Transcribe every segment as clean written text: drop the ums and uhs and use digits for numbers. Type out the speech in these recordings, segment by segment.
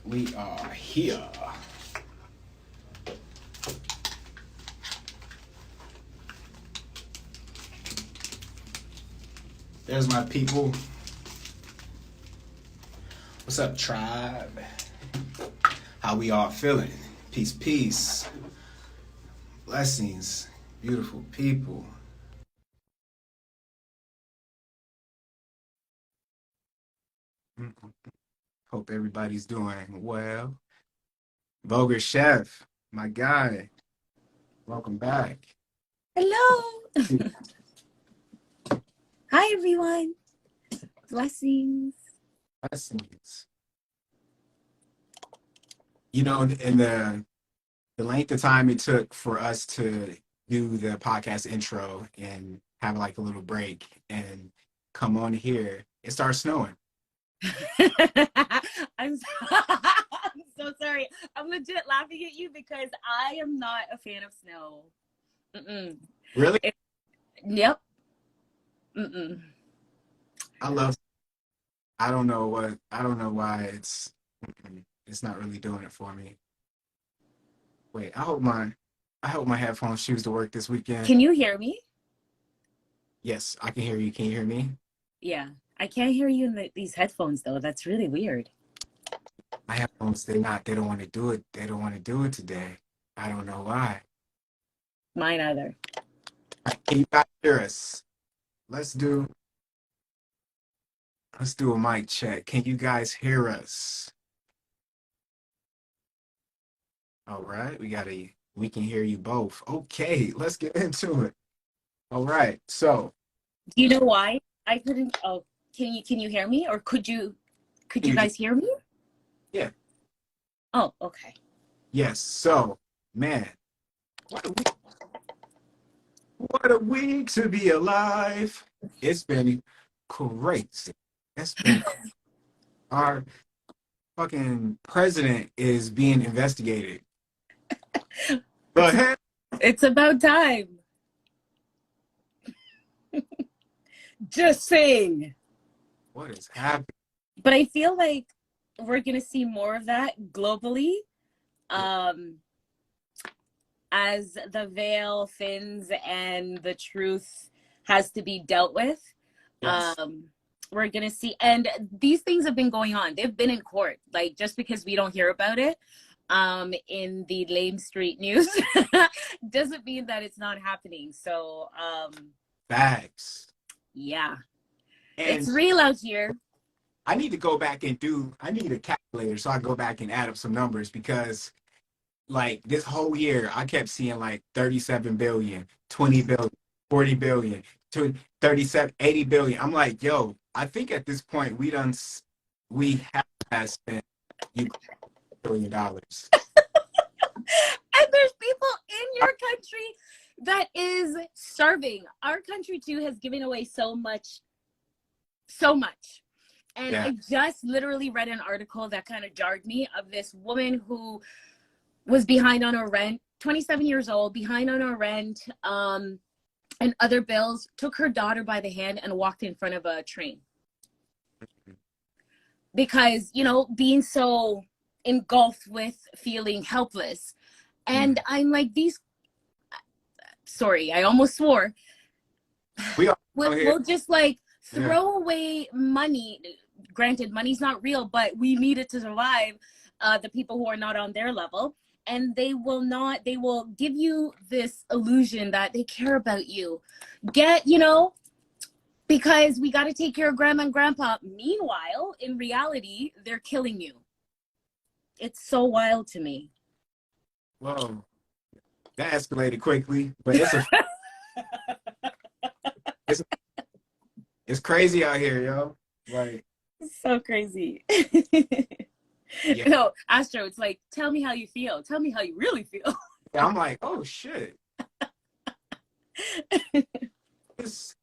We are here. There's my people. What's up, tribe? How we all feeling? Peace, peace. Blessings, beautiful people. Hope everybody's doing well. Vulgar Chef, my guy. Welcome back. Hello. Hi, everyone. Blessings. Blessings. You know, in the length of time it took for us to do the podcast intro and have like a little break and come on here, it started snowing. I'm so sorry. I'm legit laughing at you because I am not a fan of snow. Really? Yep. I don't know why it's not really doing it for me. Wait, I hope my headphones choose to work this weekend. Can you hear me? Yes, I can hear you. Can you hear me? Yeah. I can't hear you in these headphones though. That's really weird. My headphones, they don't want to do it. They don't want to do it today. I don't know why. Mine either. Can you guys hear us? Let's do a mic check. Can you guys hear us? All right, we can hear you both. Okay, let's get into it. All right, so Do you know why I couldn't? Oh, can you hear me, or could you guys hear me? Yeah. Oh, okay. Yes. So, man, what a week to be alive. It's been crazy. Our fucking president is being investigated. Go ahead. It's about time. Just saying. What is happening? But I feel like we're going to see more of that globally as the veil thins and the truth has to be dealt with. Yes. We're going to see, and these things have been going on. They've been in court. Like, just because we don't hear about it in the lame street news doesn't mean that it's not happening. So, Facts. yeah. And it's real out here. I need to go back and I need a calculator so I go back and add up some numbers because like this whole year I kept seeing like 37 billion, 20 billion, 40 billion, 37, 80 billion. I'm like, yo, I think at this point we have spent $1 billion. And there's people in your country that is starving. Our country too has given away so much. And yeah. I just literally read an article that kind of jarred me of this woman who was behind on her rent, 27 years old, behind on her rent, and other bills, took her daughter by the hand and walked in front of a train. Because, being so engulfed with feeling helpless. And I'm like, sorry, I almost swore. We'll just like throw away money. Granted, money's not real, but we need it to survive. The people who are not on their level, and they will give you this illusion that they care about you. Because we got to take care of grandma and grandpa. Meanwhile, in reality, they're killing you. It's so wild to me. Whoa, that escalated quickly, but it's crazy out here, yo. Like, so crazy. Yeah. No, Astro, it's like, tell me how you feel. Tell me how you really feel. I'm like, oh shit. It is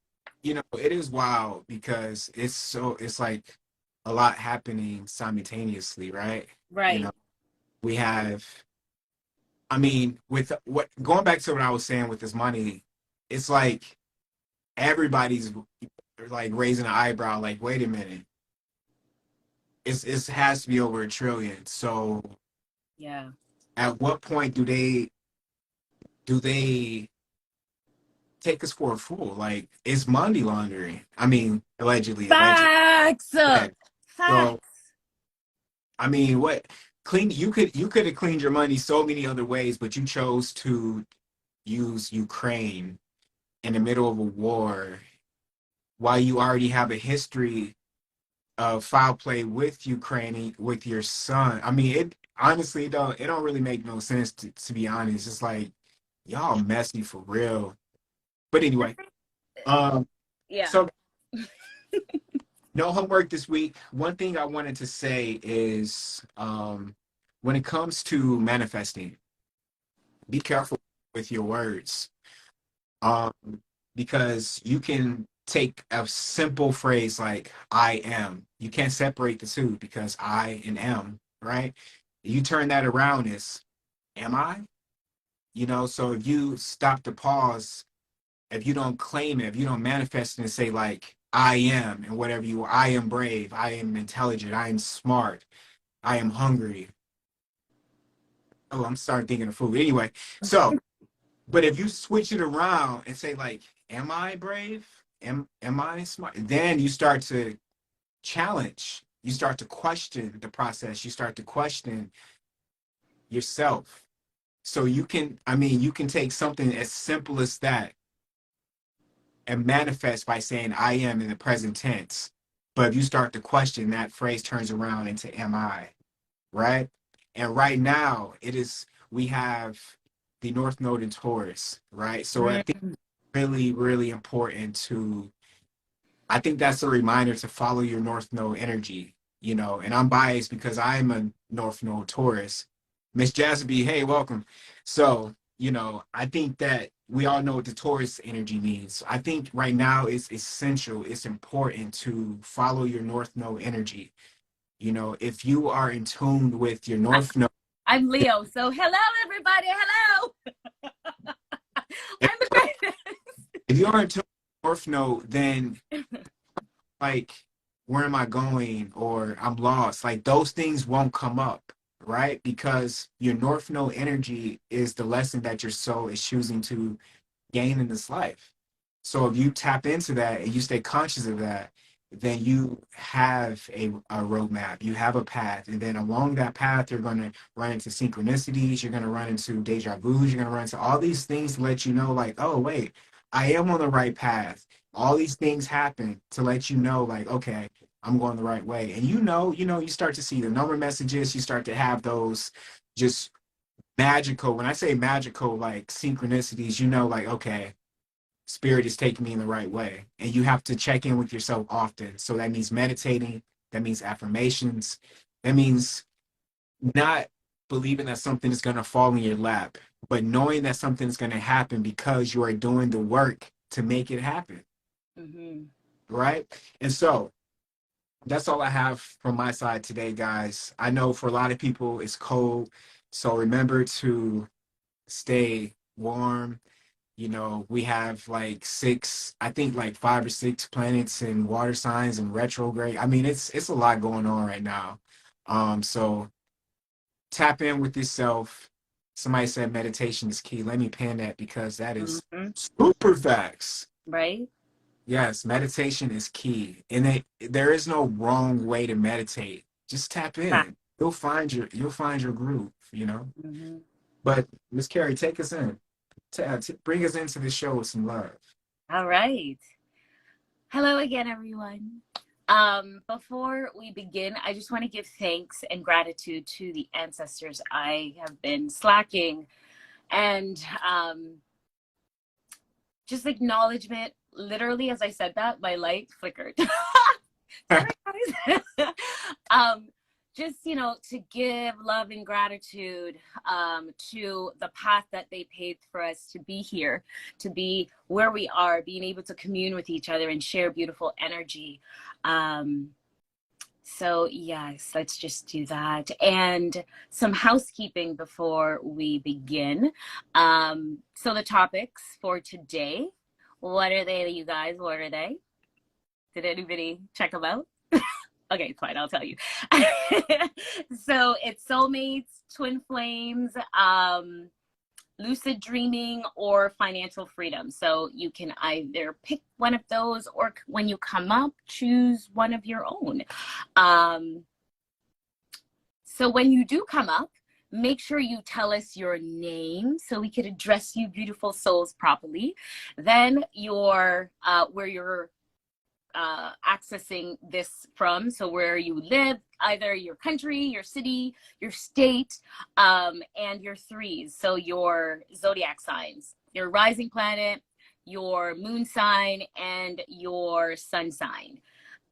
wild because it's like a lot happening simultaneously, right? Right. We have, with going back to what I was saying with this money, it's like everybody's like raising an eyebrow, like, wait a minute, it has to be over a trillion. So Yeah. at what point do they take us for a fool? Like, it's money laundering. I mean, allegedly. Facts. Yeah. So Facts. I mean, what clean you could have cleaned your money so many other ways, but you chose to use Ukraine in the middle of a war while you already have a history of foul play with Ukraine with your son. I mean, it honestly it don't really make no sense to be honest. It's like y'all messy for real. But anyway, um, Yeah. so no homework this week. One thing I wanted to say is when it comes to manifesting, be careful with your words. Um, because you can take a simple phrase like I am. You can't separate the two because I and am, right? You turn that around as am I? So if you stop to pause, if you don't claim it, if you don't manifest it and say like I am and whatever you are, I am brave, I am intelligent, I am smart, I am hungry. Oh, I'm starting thinking of food. Anyway, so but if you switch it around and say like, am I brave? Am I smart? Then you start to challenge. You start to question the process. You start to question yourself. So you can take something as simple as that and manifest by saying I am in the present tense. But if you start to question, that phrase turns around into am I, right? And right now we have the North Node in Taurus, right? So I think Mm. really, really important I think that's a reminder to follow your North Node energy, and I'm biased because I'm a North Node Taurus. Miss Jassby, hey, welcome. So, I think that we all know what the Taurus energy means. I think right now it's essential, it's important to follow your North Node energy. If you are in tune with your I, North Node, I'm Leo. So hello, everybody. Hello. I'm the greatest. if you are in tune with North Node, then like where am I going or I'm lost, like those things won't come up, right? Because your North Node energy is the lesson that your soul is choosing to gain in this life. So if you tap into that and you stay conscious of that, then you have a roadmap, you have a path. And then along that path, you're going to run into synchronicities, you're going to run into deja vus, you're going to run into all these things to let you know, like, oh, wait, I am on the right path. All these things happen to let you know, like, okay, I'm going the right way. And you start to see the number messages, you start to have those just magical, when I say magical, like synchronicities, like, okay, spirit is taking me in the right way. And you have to check in with yourself often. So that means meditating, that means affirmations, that means not believing that something is going to fall in your lap, but knowing that something is going to happen because you are doing the work to make it happen. Mm-hmm. Right. And so that's all I have from my side today, guys. I know for a lot of people it's cold. So remember to stay warm. We have like I think like 5 or 6 planets and water signs and retrograde. I mean, it's a lot going on right now. So tap in with yourself. Somebody said meditation is key. Let me pin that because that is Mm-hmm. super facts. Right. Yes, meditation is key. And there is no wrong way to meditate. Just tap Fact. in. You'll find your groove. Mm-hmm. But Miss Carrie, take us in. Bring us into the show with some love. All right. Hello again, everyone. Before we begin, I just want to give thanks and gratitude to the ancestors. I have been slacking and just acknowledgement. Literally, as I said that, my light flickered. Sorry, guys. um, just to give love and gratitude to the path that they paved for us to be here, to be where we are, being able to commune with each other and share beautiful energy. So yes, let's just do that. And some housekeeping before we begin. So the topics for today, what are they, you guys? What are they? Did anybody check them out? Okay, fine, I'll tell you. So it's soulmates, twin flames, lucid dreaming, or financial freedom. So you can either pick one of those, or when you come up, choose one of your own. So when you do come up, make sure you tell us your name so we could address you beautiful souls properly. Then where you're accessing this from, so where you live, either your country, your city, your state, and your threes, so your zodiac signs, your rising planet, your moon sign, and your sun sign.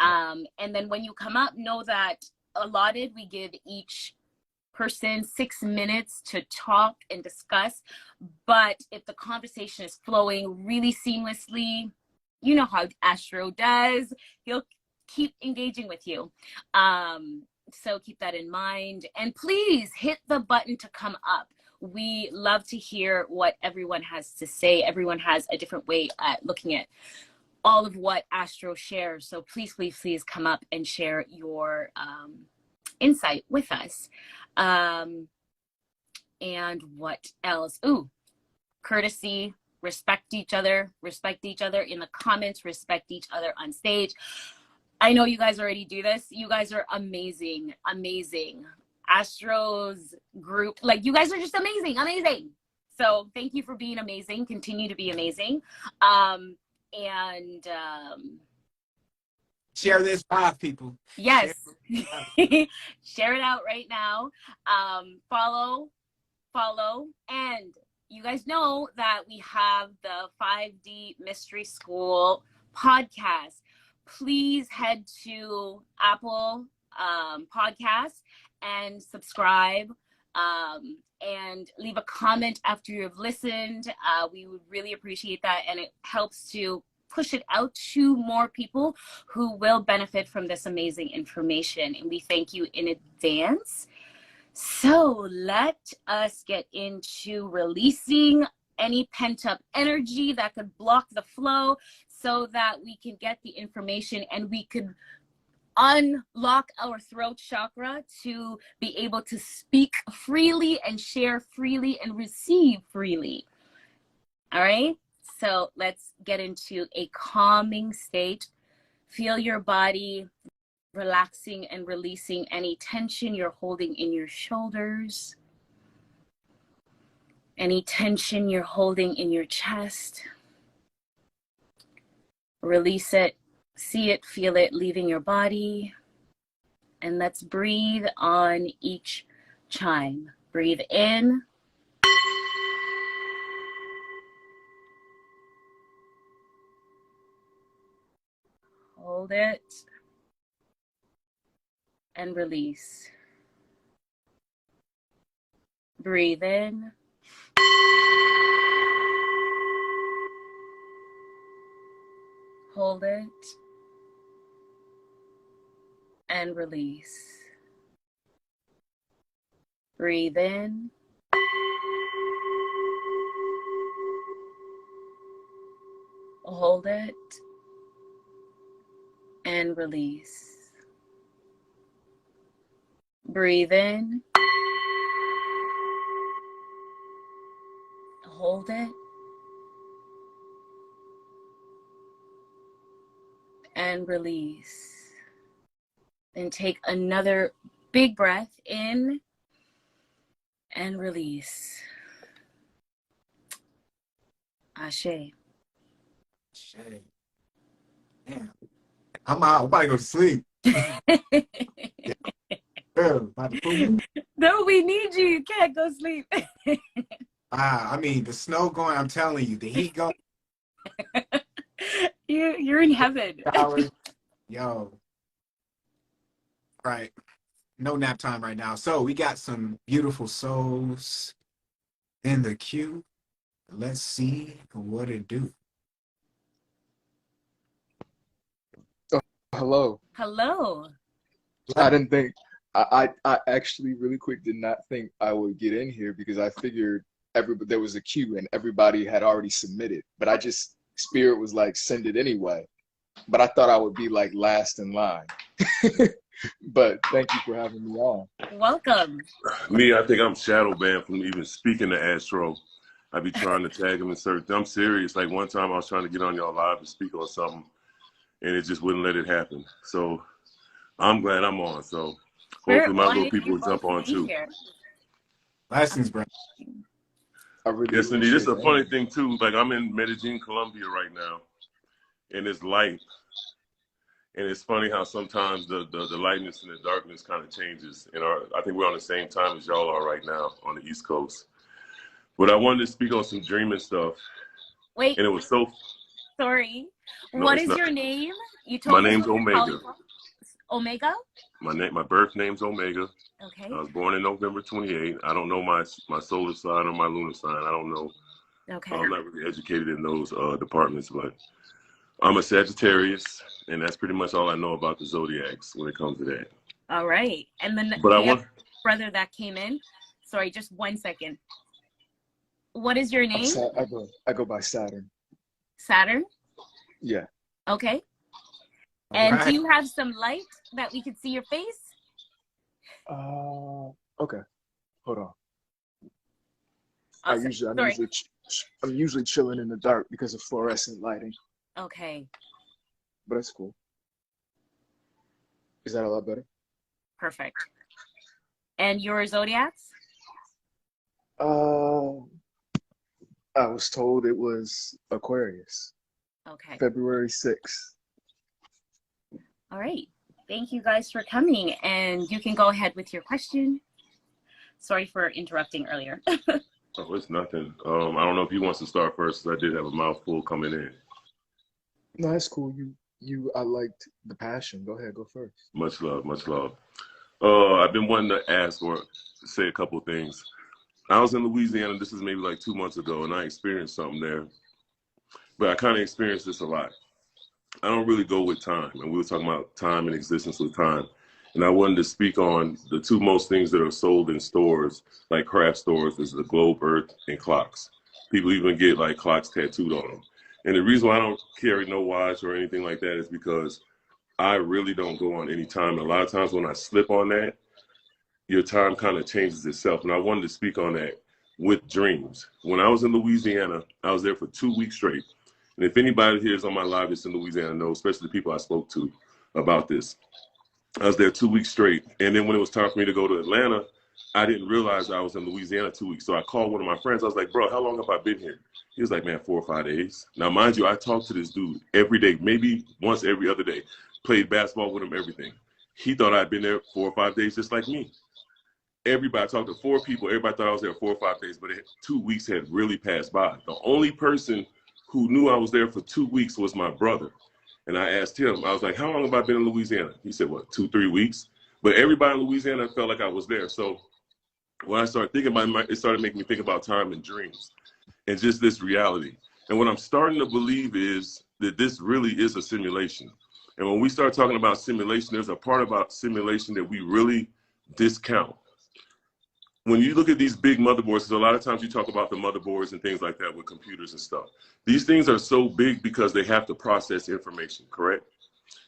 And then when you come up, know that allotted, we give each person 6 minutes to talk and discuss. But if the conversation is flowing really seamlessly, you know how Astro does, he'll keep engaging with you. So keep that in mind. And please hit the button to come up. We love to hear what everyone has to say. Everyone has a different way at looking at all of what Astro shares. So please, please, please come up and share your insight with us. And what else? Ooh, courtesy. Respect each other in the comments, respect each other on stage. I know you guys already do this. You guys are amazing, amazing. Astro's group, like, you guys are just amazing, amazing. So thank you for being amazing. Continue to be amazing. Share this live, people. Yes. Share it out right now. Follow, and you guys know that we have the 5D Mystery School podcast. Please head to Apple Podcasts and subscribe, and leave a comment after you've listened. We would really appreciate that, and it helps to push it out to more people who will benefit from this amazing information. And we thank you in advance. So let us get into releasing any pent-up energy that could block the flow, so that we can get the information and we could unlock our throat chakra to be able to speak freely and share freely and receive freely. All right, so let's get into a calming state. Feel your body relaxing and releasing any tension you're holding in your shoulders, any tension you're holding in your chest. Release it, see it, feel it leaving your body. And let's breathe on each chime. Breathe in. Hold it. And release. Breathe in. Hold it. And release. Breathe in. Hold it. And release. Breathe in. Hold it. And release. Then take another big breath in and release. Ashe. Shit. Damn. I'm out. I'm about to go to sleep. Girl, about to pull me. No, we need you. You can't go sleep. I mean, the snow going, I'm telling you, the heat going. You're in heaven. Yo. Right. No nap time right now. So we got some beautiful souls in the queue. Let's see what it do. Hello. Hello. I didn't think I actually really quick did not think I would get in here because I figured there was a queue and everybody had already submitted. But Spirit was like, send it anyway. but I thought I would be like last in line. But thank you for having me on. Welcome. Me, I think I'm shadow banned from even speaking to Astro. I be trying to tag him in certain. I'm serious. Like one time I was trying to get on y'all live and speak on something, and it just wouldn't let it happen. So I'm glad I'm on. So We're hopefully my little honored people you're will jump both to on be too. here. Blessings, bro. I really Yes, indeed. This is appreciate a that. funny thing too. Like I'm in Medellin, Colombia right now, and it's light. And it's funny how sometimes the lightness and the darkness kind of changes. And I think we're on the same time as y'all are right now on the East Coast. But I wanted to speak on some dreaming stuff. Wait, And it was so... sorry. No, What it's is not. your name? You My told us name's where you're calling Omega. from. Omega? My birth name's Omega. Okay. I was born in November 28. I don't know my solar sign or my lunar sign. I don't know. Okay. I'm not really educated in those departments, but I'm a Sagittarius, and that's pretty much all I know about the zodiacs when it comes to that. All right. And then But I the want... other brother that came in. Sorry, just 1 second. What is your name? I go by Saturn. Saturn? Yeah. Okay. All And right. do you have some light that we could see your face? Okay. Hold on. Oh, sorry. I'm usually chilling in the dark because of fluorescent lighting, Okay. but it's cool. Is that a lot better? Perfect. And your zodiacs? I was told it was Aquarius, Okay. February 6th. All right. Thank you guys for coming. And you can go ahead with your question. Sorry for interrupting earlier. Oh, it's nothing. I don't know if he wants to start first, 'cause I did have a mouthful coming in. No, that's cool. I liked the passion. Go ahead, go first. Much love, much love. I've been wanting to ask or say a couple of things. I was in Louisiana, this is maybe like 2 months ago, and I experienced something there. But I kind of experienced this a lot. I don't really go with time, and we were talking about time and existence with time. And I wanted to speak on the two most things that are sold in stores, like craft stores, is the globe, earth, and clocks. People even get like clocks tattooed on them. And the reason why I don't carry no watch or anything like that is because I really don't go on any time. And a lot of times when I slip on that, your time kind of changes itself. And I wanted to speak on that with dreams. When I was in Louisiana, I was there for 2 weeks straight. And if anybody here is on my live that's in Louisiana knows, especially the people I spoke to about this, I was there 2 weeks straight. And then when it was time for me to go to Atlanta, I didn't realize I was in Louisiana 2 weeks. So I called one of my friends. I was like, bro, how long have I been here? He was like, man, 4 or 5 days. Now, mind you, I talked to this dude every day, maybe once every other day, played basketball with him, everything. He thought I'd been there 4 or 5 days just like me. Everybody, I talked to 4 people. Everybody thought I was there 4 or 5 days, but 2 weeks had really passed by. The only person who knew I was there for 2 weeks was my brother. And I asked him, I was like, how long have I been in Louisiana? He said, what, 2, 3 weeks? But everybody in Louisiana felt like I was there. So when I started thinking about it, it started making me think about time and dreams and just this reality. And what I'm starting to believe is that this really is a simulation. And when we start talking about simulation, there's a part about simulation that we really discount. When you look at these big motherboards, a lot of times you talk about the motherboards and things like that with computers and stuff. These things are so big because they have to process information, correct?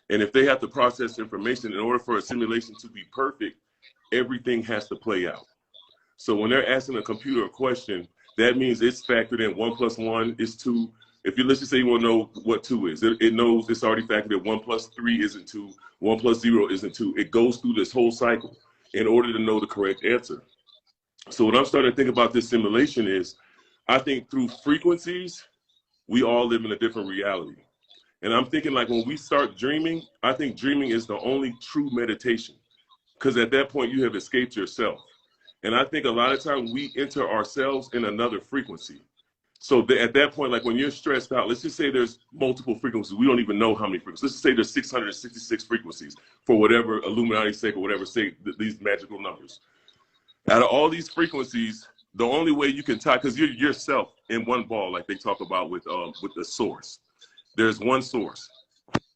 And if they have to process information, in order for a simulation to be perfect, everything has to play out. So when they're asking a computer a question, that means it's factored in 1 + 1 is 2. If you, let's just say you want to know what 2 is, it knows it's already factored in 1 + 3 isn't 2, 1 + 0 isn't 2. It goes through this whole cycle in order to know the correct answer. So what I'm starting to think about this simulation is, I think through frequencies, we all live in a different reality. And I'm thinking like when we start dreaming, I think dreaming is the only true meditation. Because at that point you have escaped yourself. And I think a lot of times we enter ourselves in another frequency. So at that point, like when you're stressed out, let's just say there's multiple frequencies. We don't even know how many frequencies. Let's just say there's 666 frequencies for whatever Illuminati's sake or whatever say these magical numbers. Out of all these frequencies, the only way you can tie, because you're yourself in one ball, like they talk about with the source. There's one source.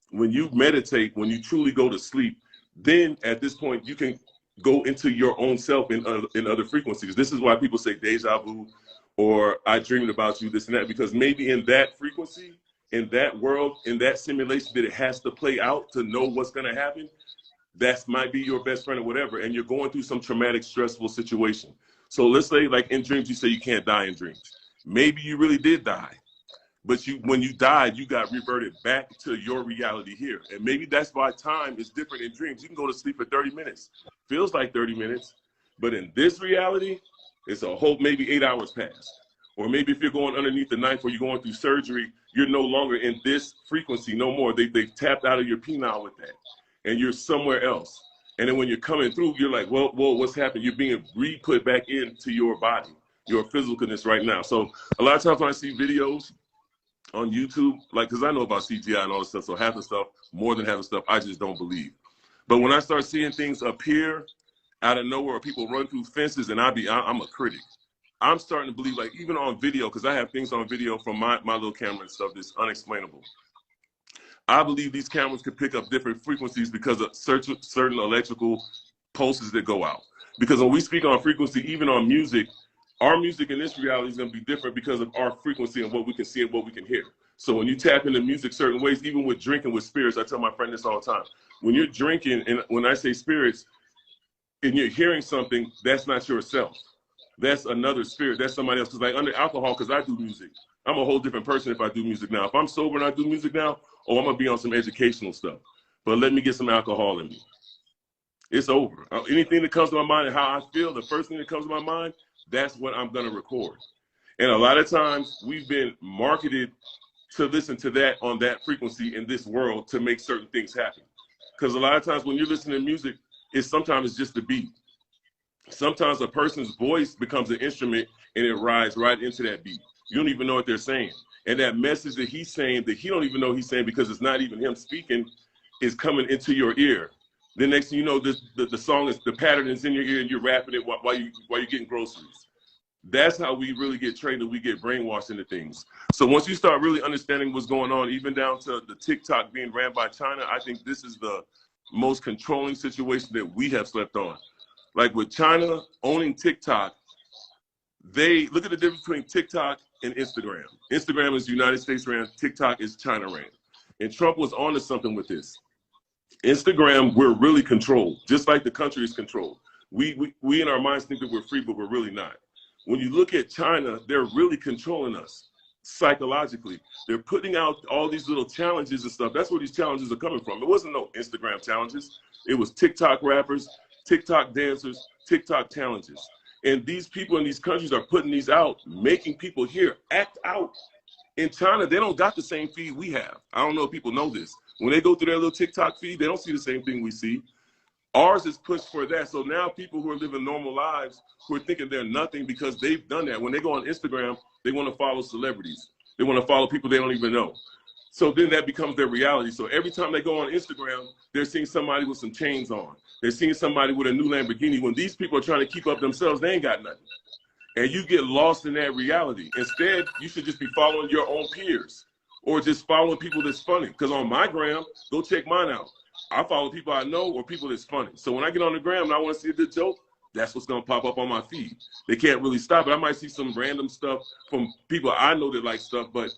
When you meditate, when you truly go to sleep, then at this point you can go into your own self in other frequencies. This is why people say deja vu, or I dreamed about you, this and that, because maybe in that frequency in that world, in that simulation that it has to play out to know what's going to happen, that might be your best friend or whatever, and you're going through some traumatic, stressful situation. So let's say, like in dreams, you say you can't die in dreams. Maybe you really did die, but when you died, you got reverted back to your reality here. And maybe that's why time is different in dreams. You can go to sleep for 30 minutes. Feels like 30 minutes, but in this reality, it's a whole, maybe 8 hours past. Or maybe if you're going underneath the knife or you're going through surgery, you're no longer in this frequency, no more. They've tapped out of your penile with that, and you're somewhere else. And then when you're coming through, you're like, well, what's happened? You're being re-put back into your body, your physicalness right now. So a lot of times when I see videos on YouTube, like, because I know about CGI and all this stuff, so half the stuff, more than half the stuff, I just don't believe. But when I start seeing things appear out of nowhere, or people run through fences, and I'm a critic. I'm starting to believe, like, even on video, because I have things on video from my little camera and stuff that's unexplainable. I believe these cameras could pick up different frequencies because of certain electrical pulses that go out. Because when we speak on frequency, even on music, our music in this reality is going to be different because of our frequency and what we can see and what we can hear. So when you tap into music certain ways, even with drinking with spirits, I tell my friend this all the time. When you're drinking, and when I say spirits, and you're hearing something, that's not yourself. That's another spirit. That's somebody else. Because like under alcohol, because I do music, I'm a whole different person if I do music now. If I'm sober and I do music now, oh, I'm going to be on some educational stuff. But let me get some alcohol in me. It's over. Anything that comes to my mind and how I feel, the first thing that comes to my mind, that's what I'm going to record. And a lot of times we've been marketed to listen to that on that frequency in this world to make certain things happen. Because a lot of times when you're listening to music, sometimes it's just the beat. Sometimes a person's voice becomes an instrument and it rides right into that beat. You don't even know what they're saying. And that message that he's saying that he don't even know he's saying because it's not even him speaking is coming into your ear. The next thing you know, the song is, the pattern is in your ear and you're rapping it while you're getting groceries. That's how we really get trained and we get brainwashed into things. So once you start really understanding what's going on, even down to the TikTok being ran by China, I think this is the most controlling situation that we have slept on. Like with China owning TikTok, they look at the difference between TikTok and Instagram. Instagram is United States ran, TikTok is China ran. And Trump was onto something with this. Instagram, we're really controlled, just like the country is controlled. We in our minds think that we're free, but we're really not. When you look at China, they're really controlling us psychologically. They're putting out all these little challenges and stuff. That's where these challenges are coming from. It wasn't no Instagram challenges. It was TikTok rappers, TikTok dancers, TikTok challenges. And these people in these countries are putting these out, making people here act out. In China, they don't got the same feed we have. I don't know if people know this. When they go through their little TikTok feed, they don't see the same thing we see. Ours is pushed for that. So now people who are living normal lives, who are thinking they're nothing because they've done that. When they go on Instagram, they want to follow celebrities. They want to follow people they don't even know. So then that becomes their reality. So every time they go on Instagram, they're seeing somebody with some chains on. They're seeing somebody with a new Lamborghini. When these people are trying to keep up themselves, they ain't got nothing. And you get lost in that reality. Instead, you should just be following your own peers or just following people that's funny. Because on my gram, go check mine out. I follow people I know or people that's funny. So when I get on the gram and I want to see a good joke, that's what's going to pop up on my feed. They can't really stop it. I might see some random stuff from people I know that like stuff, but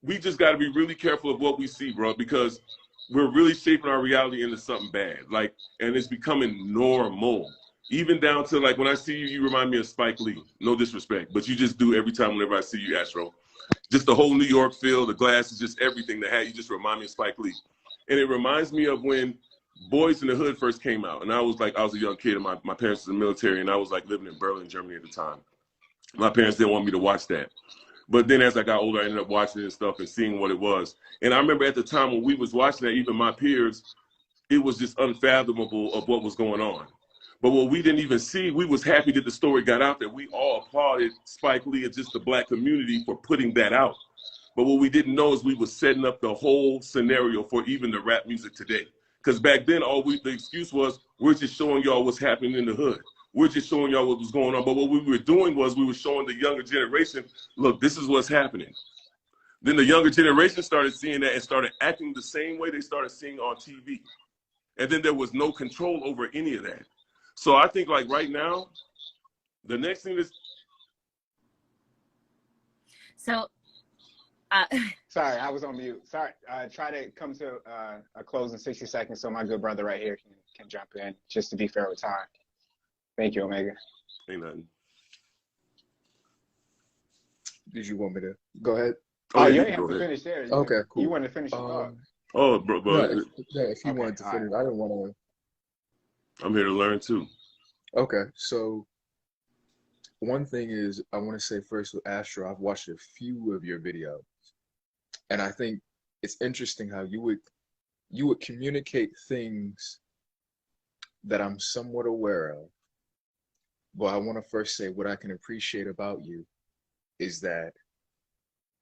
we just got to be really careful of what we see, bro, because we're really shaping our reality into something bad. Like, and it's becoming normal. Even down to like when I see you, you remind me of Spike Lee. No disrespect, but you just do every time whenever I see you, Astro. Just the whole New York feel, the glasses, just everything that had you just remind me of Spike Lee. And it reminds me of when Boys in the Hood first came out. And I was a young kid and my parents were in the military and I was like living in Berlin, Germany at the time. My parents didn't want me to watch that. But then as I got older, I ended up watching it and stuff and seeing what it was. And I remember at the time when we was watching that, even my peers, it was just unfathomable of what was going on. But what we didn't even see, we was happy that the story got out there. We all applauded Spike Lee and just the black community for putting that out. But what we didn't know is we were setting up the whole scenario for even the rap music today. Because back then, the excuse was, we're just showing y'all what's happening in the hood. We're just showing y'all what was going on. But what we were doing was we were showing the younger generation, look, this is what's happening. Then the younger generation started seeing that and started acting the same way they started seeing on TV. And then there was no control over any of that. So I think like right now, the next thing is. So Sorry, I was on mute. Sorry. Try to come to a close in 60 seconds so my good brother right here can jump in, just to be fair with time. Thank you, Omega. Ain't nothing. Did you want me to go ahead? Oh, Oh, you yeah, you ain't can have go to ahead. finish there. Okay, You cool. wanted to finish your thought. Oh, No, bro, if you Okay, wanted to all finish, right. I didn't want I'm here to learn too. to. Okay, so one thing is I want to say first with Astro, I've watched a few of your videos, and I think it's interesting how you would communicate things that I'm somewhat aware of. But I want to first say what I can appreciate about you is that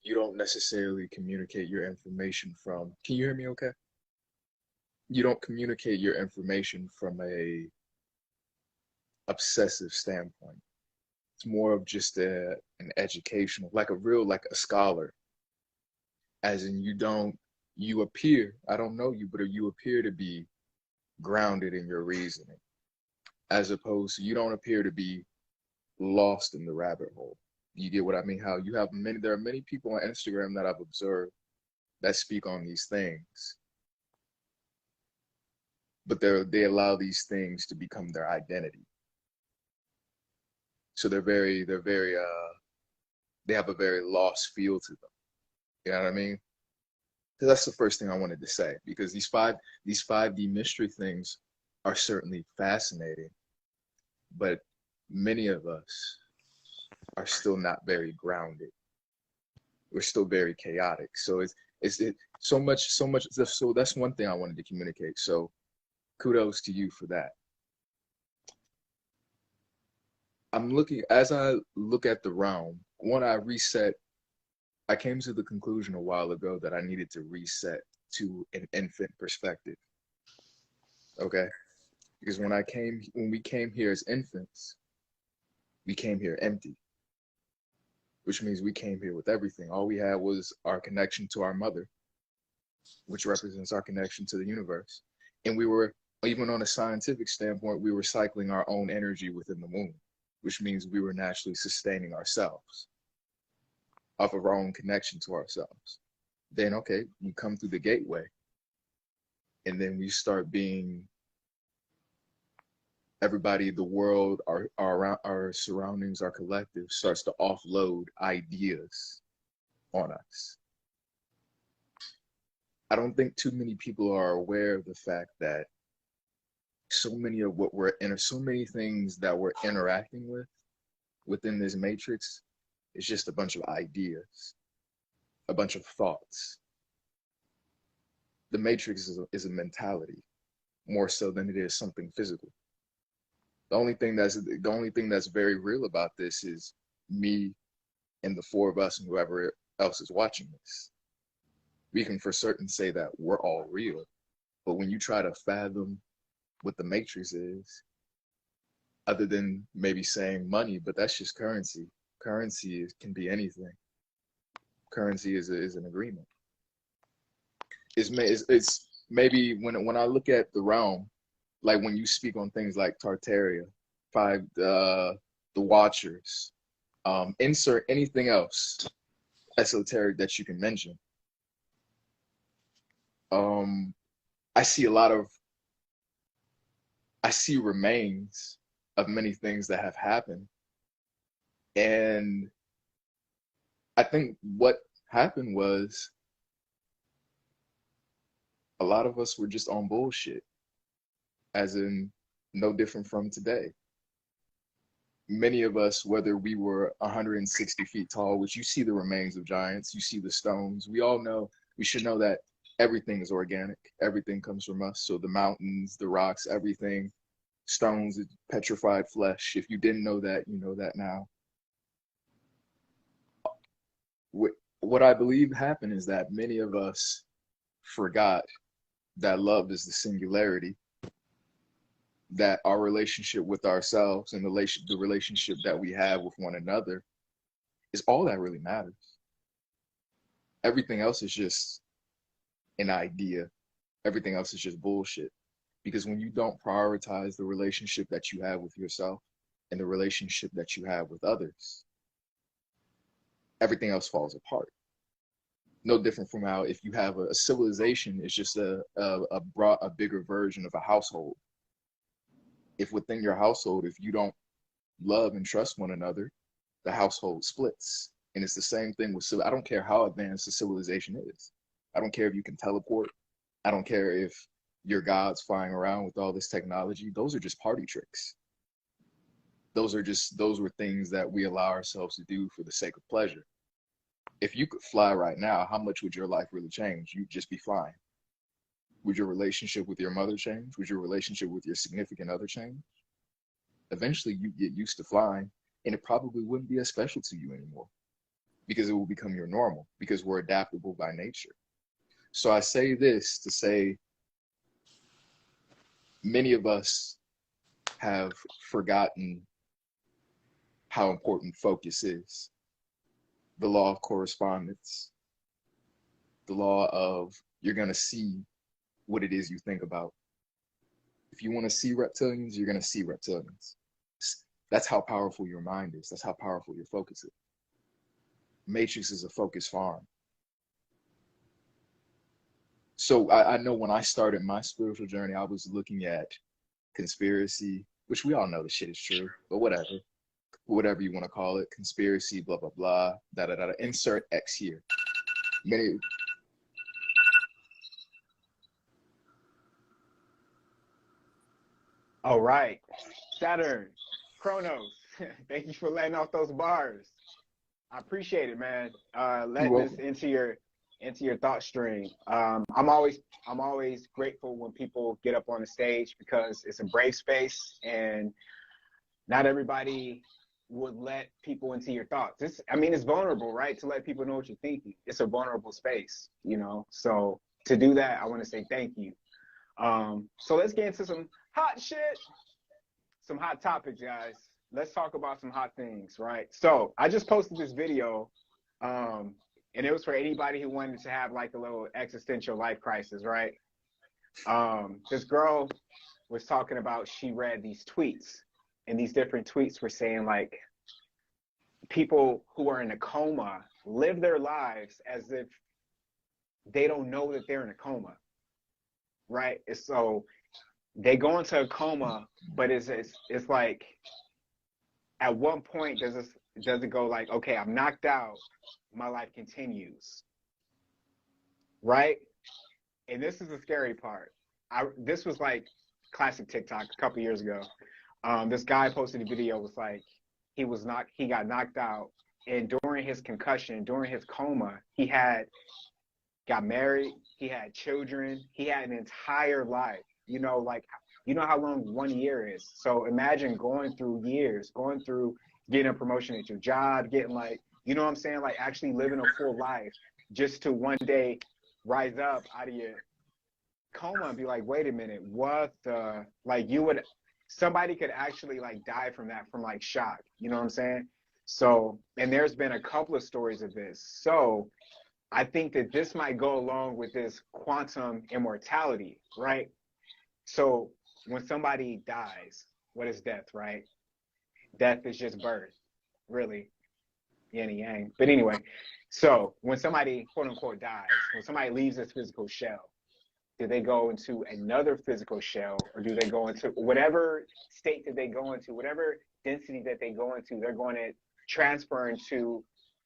you don't necessarily communicate your information from, can you hear me okay? You don't communicate your information from a obsessive standpoint. It's more of just an educational, like like a scholar, as in you appear, I don't know you, but you appear to be grounded in your reasoning, as opposed to you don't appear to be lost in the rabbit hole. You get what I mean? How you have there are many people on Instagram that I've observed that speak on these things, but they allow these things to become their identity. So they have a very lost feel to them. You know what I mean? So that's the first thing I wanted to say, because these 5D mystery things are certainly fascinating, but many of us are still not very grounded. We're still very chaotic. So it's so much. So that's one thing I wanted to communicate. So kudos to you for that. As I look at the realm, I came to the conclusion a while ago that I needed to reset to an infant perspective. Okay? Because when we came here as infants, we came here empty, which means we came here with everything. All we had was our connection to our mother, which represents our connection to the universe. And we were, even on a scientific standpoint, we were cycling our own energy within the womb, which means we were naturally sustaining ourselves off of our own connection to ourselves. Then, okay, we come through the gateway, and then we start being everybody, the world, our surroundings, our collective starts to offload ideas on us. I don't think too many people are aware of the fact that so many things that we're interacting with within this matrix is just a bunch of ideas, a bunch of thoughts. The matrix is a mentality more so than it is something physical. The only thing that's very real about this is me and the four of us and whoever else is watching this. We can for certain say that we're all real, but when you try to fathom what the matrix is, other than maybe saying money, but that's just currency. Currency can be anything. Currency is an agreement. It's maybe when I look at the realm, like when you speak on things like Tartaria, the Watchers, insert anything else esoteric that you can mention. I see remains of many things that have happened. And I think what happened was a lot of us were just on bullshit, as in no different from today. Many of us, whether we were 160 feet tall, which you see the remains of giants, you see the stones, we should know that everything is organic. Everything comes from us. So the mountains, the rocks, everything, stones, petrified flesh. If you didn't know that, you know that now. What I believe happened is that many of us forgot that love is the singularity, that our relationship with ourselves and the relationship that we have with one another is all that really matters. Everything else is just an idea. Everything else is just bullshit. Because when you don't prioritize the relationship that you have with yourself and the relationship that you have with others, everything else falls apart. No different from how if you have a civilization, it's just a bigger version of a household. If within your household, if you don't love and trust one another, the household splits. And it's the same thing with I don't care how advanced the civilization is. I don't care if you can teleport. I don't care if your God's flying around with all this technology. Those are just party tricks. Those were things that we allow ourselves to do for the sake of pleasure. If you could fly right now, how much would your life really change? You'd just be flying. Would your relationship with your mother change? Would your relationship with your significant other change? Eventually you get used to flying, and it probably wouldn't be as special to you anymore, because it will become your normal, because we're adaptable by nature. So I say this to say, many of us have forgotten how important focus is. The law of correspondence, the law of you're going to see what it is you think about. If you want to see reptilians, you're going to see reptilians. That's how powerful your mind is. That's how powerful your focus is. Matrix is a focus farm. So I know when I started my spiritual journey, I was looking at conspiracy, which we all know the shit is true, but whatever you want to call it, conspiracy, blah, blah, blah, da, da, da, da. Insert X here. Many. All right, Saturn, Chronos, thank you for letting off those bars. I appreciate it, man. Letting us into your thought stream. I'm always grateful when people get up on the stage, because it's a brave space, and not everybody would let people into your thoughts. It's vulnerable, right? To let people know what you're thinking. It's a vulnerable space, you know? So to do that, I want to say thank you. So let's get into some hot shit, some hot topics, guys. Let's talk about some hot things, right? So I just posted this video, and it was for anybody who wanted to have like a little existential life crisis, right? This girl was talking about, she read these tweets, and these different tweets were saying like, people who are in a coma live their lives as if they don't know that they're in a coma, right? So they go into a coma, but it's like, at one point does it go like, okay, I'm knocked out, my life continues, right? And this is the scary part. This was like classic TikTok a couple years ago. This guy posted a video, was like, he got knocked out, and during his concussion, during his coma, he got married, he had children, he had an entire life, you know, like, you know how long 1 year is. So imagine going through years, getting a promotion at your job, getting like, you know what I'm saying? Like actually living a full life, just to one day rise up out of your coma and be like, wait a minute, what the, like somebody could actually like die from that, from like shock, you know what I'm saying? So, and there's been a couple of stories of this. So I think that this might go along with this quantum immortality, right? So when somebody dies, what is death, right? Death is just birth, really, yin and yang. But anyway, so when somebody, quote unquote, dies, when somebody leaves this physical shell, do they go into another physical shell, or do they go into whatever state that they go into, whatever density that they go into, they're going to transfer into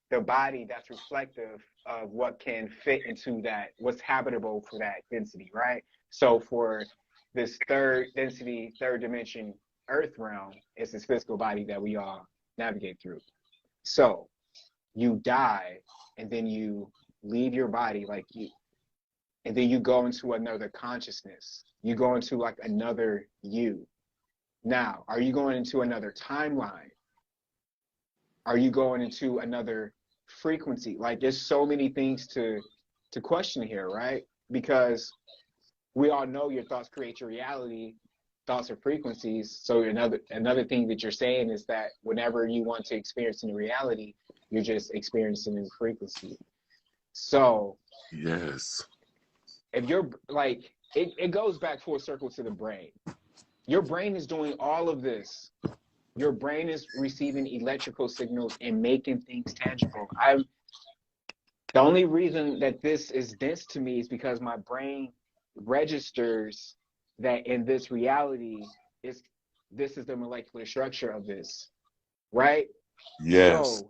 the body that's reflective of what can fit into that, what's habitable for that density, right? So for this third density, third dimension earth realm, is this physical body that we all navigate through. So you die, and then you leave your body, and then you go into another consciousness. You go into like another you. Now, are you going into another timeline? Are you going into another frequency? Like, there's so many things to question here, right? Because we all know your thoughts create your reality. Thoughts are frequencies. So another thing that you're saying is that whenever you want to experience a new reality, you're just experiencing a new frequency. So yes, if you're like, it goes back full circle to the brain. Your brain is doing all of this. Your brain is receiving electrical signals and making things tangible. The only reason that this is dense to me is because my brain registers that in this reality is this is the molecular structure of this, right? Yes.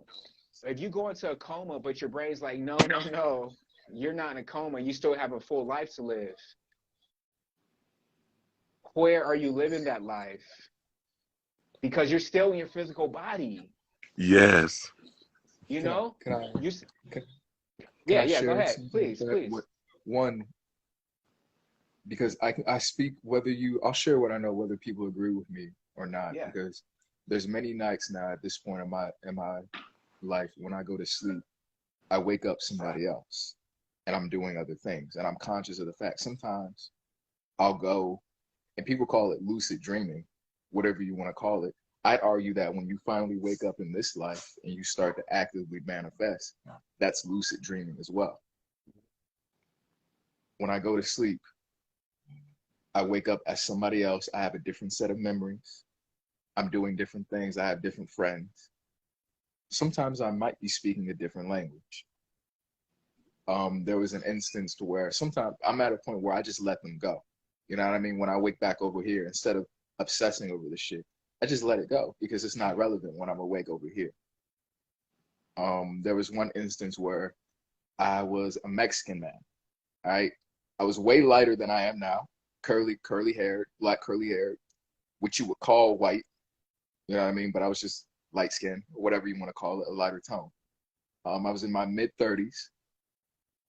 So if you go into a coma, but your brain's like, no, no, no, you're not in a coma. You still have a full life to live. Where are you living that life? Because you're still in your physical body. Yes. You know? Can I You, can, can yeah, I yeah, go share ahead. something with Please, that? please. One, because I speak whether I'll share what I know whether people agree with me or not, Yeah. because there's many nights now at this point in my life when I go to sleep, I wake up somebody else and I'm doing other things and I'm conscious of the fact. Sometimes I'll go, and people call it lucid dreaming, whatever you want to call it. I'd argue that when you finally wake up in this life and you start to actively manifest, that's lucid dreaming as well. When I go to sleep, I wake up as somebody else. I have a different set of memories. I'm doing different things. I have different friends. Sometimes I might be speaking a different language. There was an instance to where sometimes I'm at a point where I just let them go. You know what I mean? When I wake back over here, instead of obsessing over the shit, I just let it go because it's not relevant when I'm awake over here. There was one instance where I was a Mexican man. Right? I was way lighter than I am now, curly haired, black curly haired, which you would call white. You know what I mean? But I was just light skinned, or whatever you want to call it, a lighter tone. I was in my mid-30s,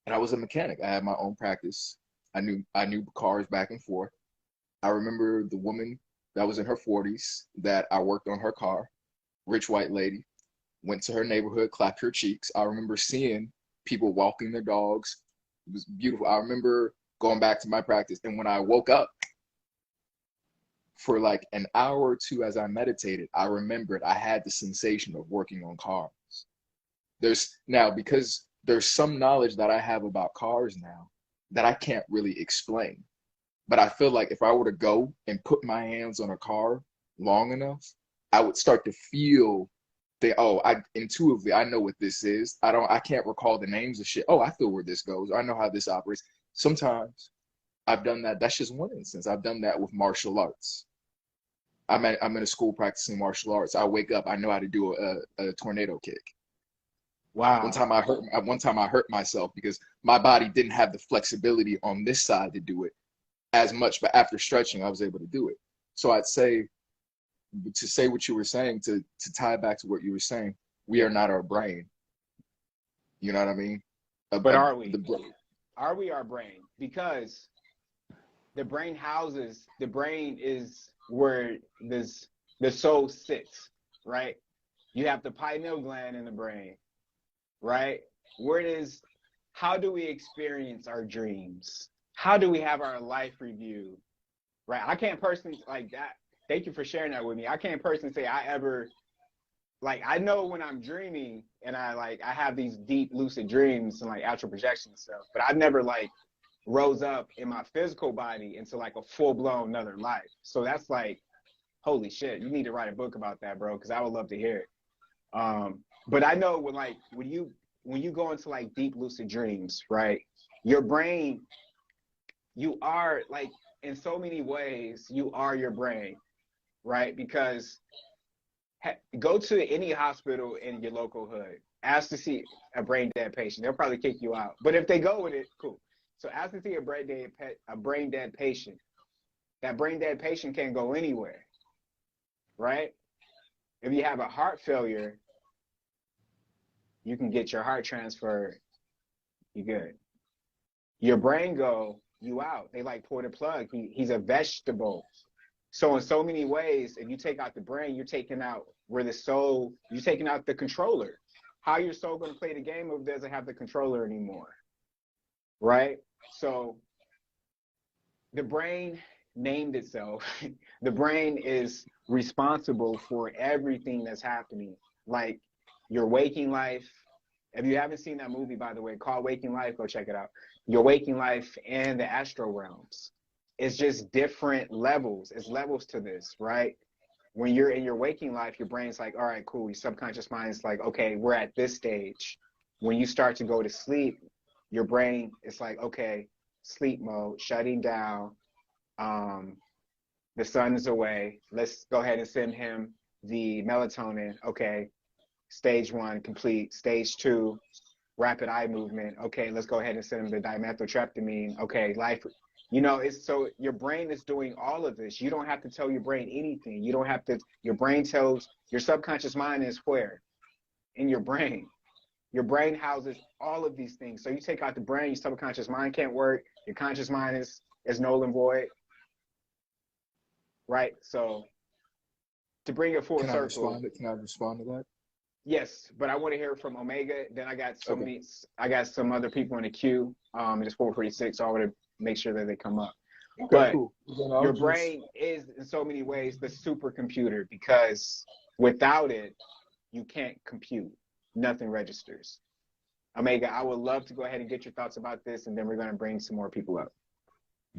and I was a mechanic. I had my own practice. I knew cars back and forth. I remember the woman that was in her 40s that I worked on her car, rich white lady, went to her neighborhood, clapped her cheeks. I remember seeing people walking their dogs. It was beautiful. I remember going back to my practice, and when I woke up for like an hour or two as I meditated, I remembered I had the sensation of working on cars. Because there's some knowledge that I have about cars now that I can't really explain. But I feel like if I were to go and put my hands on a car long enough, I would start to feel I intuitively I know what this is. I can't recall the names of shit. Oh, I feel where this goes. I know how this operates. Sometimes I've done that. That's just one instance. I've done that with martial arts. I'm in a school practicing martial arts. I wake up, I know how to do a tornado kick. Wow. One time I hurt myself because my body didn't have the flexibility on this side to do it as much, but after stretching, I was able to do it. So I'd say, to say what you were saying, to tie back to what you were saying, we are not our brain. You know what I mean? But are we? Are we our brain? Because the brain is where the soul sits, right? You have the pineal gland in the brain, right? How do we experience our dreams? How do we have our life review, right? I can't personally, like that. Thank you for sharing that with me. I can't personally say I ever, like, I know when I'm dreaming and I have these deep lucid dreams and like astral projection and stuff, but I've never like rose up in my physical body into like a full blown another life. So that's like, holy shit, you need to write a book about that, bro, because I would love to hear it. But I know when you go into like deep lucid dreams, right? Your brain, you are like, in so many ways, you are your brain, right? Because go to any hospital in your local hood, ask to see a brain dead patient. They'll probably kick you out. But if they go with it, cool. So ask to see a brain dead patient. That brain dead patient can't go anywhere, right? If you have a heart failure, you can get your heart transferred. You good. Your brain go, you out. They like pour the plug. He's a vegetable. So in so many ways, if you take out the brain, you're taking out you're taking out the controller. How your soul going to play the game if it doesn't have the controller anymore, right? So the brain named itself. The brain is responsible for everything that's happening, like your waking life. If you haven't seen that movie, by the way, called Waking Life, go check it out. Your waking life and the astral realms. It's just different levels. It's levels to this, right? When you're in your waking life, your brain's like, all right, cool. Your subconscious mind is like, okay, we're at this stage. when you start to go to sleep, your brain is like, okay, sleep mode, shutting down. The sun is away. Let's go ahead and send him the melatonin. Okay, stage 1 complete. Stage 2, rapid eye movement. Okay, let's go ahead and send him the dimethyltryptamine. Okay, life. It's so your brain is doing all of this. You don't have to tell your brain anything. You don't have to. Your brain tells your subconscious mind is where? In your brain. Your brain houses all of these things. So you take out the brain, your subconscious mind can't work. Your conscious mind is null and void. Right? So to bring it full circle. Can I respond to that? Yes, but I want to hear from Omega. Then I got I got some other people in the queue. It's 4:46, so I want to make sure that they come up. Okay, but cool. Your brain is in so many ways the supercomputer, because without it, you can't compute. Nothing registers. Omega, I would love to go ahead and get your thoughts about this, and then we're going to bring some more people up.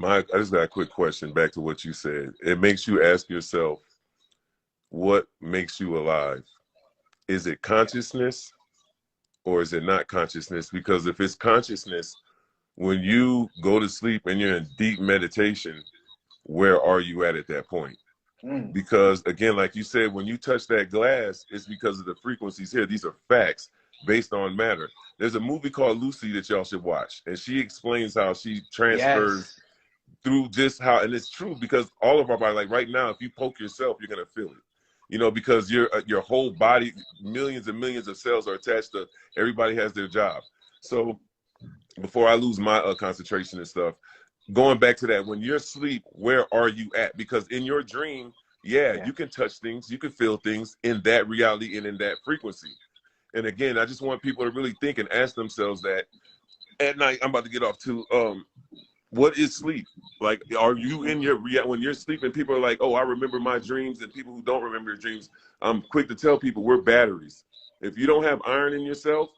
I just got a quick question back to what you said. It makes you ask yourself, what makes you alive? Is it consciousness or is it not consciousness? Because if it's consciousness, when you go to sleep and you're in deep meditation, where are you at that point? Because again, like you said, when you touch that glass, it's because of the frequencies here. These are facts based on matter. There's a movie called Lucid that y'all should watch, and she explains how she transfers through just how, and it's true because all of our body, like right now, if you poke yourself, you're gonna feel it. Because your whole body, millions and millions of cells are attached to. Everybody has their job. So before I lose my concentration and stuff, going back to that, when you're asleep, where are you at? Because in your dream, you can touch things, you can feel things in that reality and in that frequency. And again, I just want people to really think and ask themselves that at night. I'm about to get off too. What is sleep? Like, are you in your when you're sleeping? People are like, oh, I remember my dreams, and people who don't remember their dreams, I'm quick to tell people we're batteries. If you don't have iron in yourself,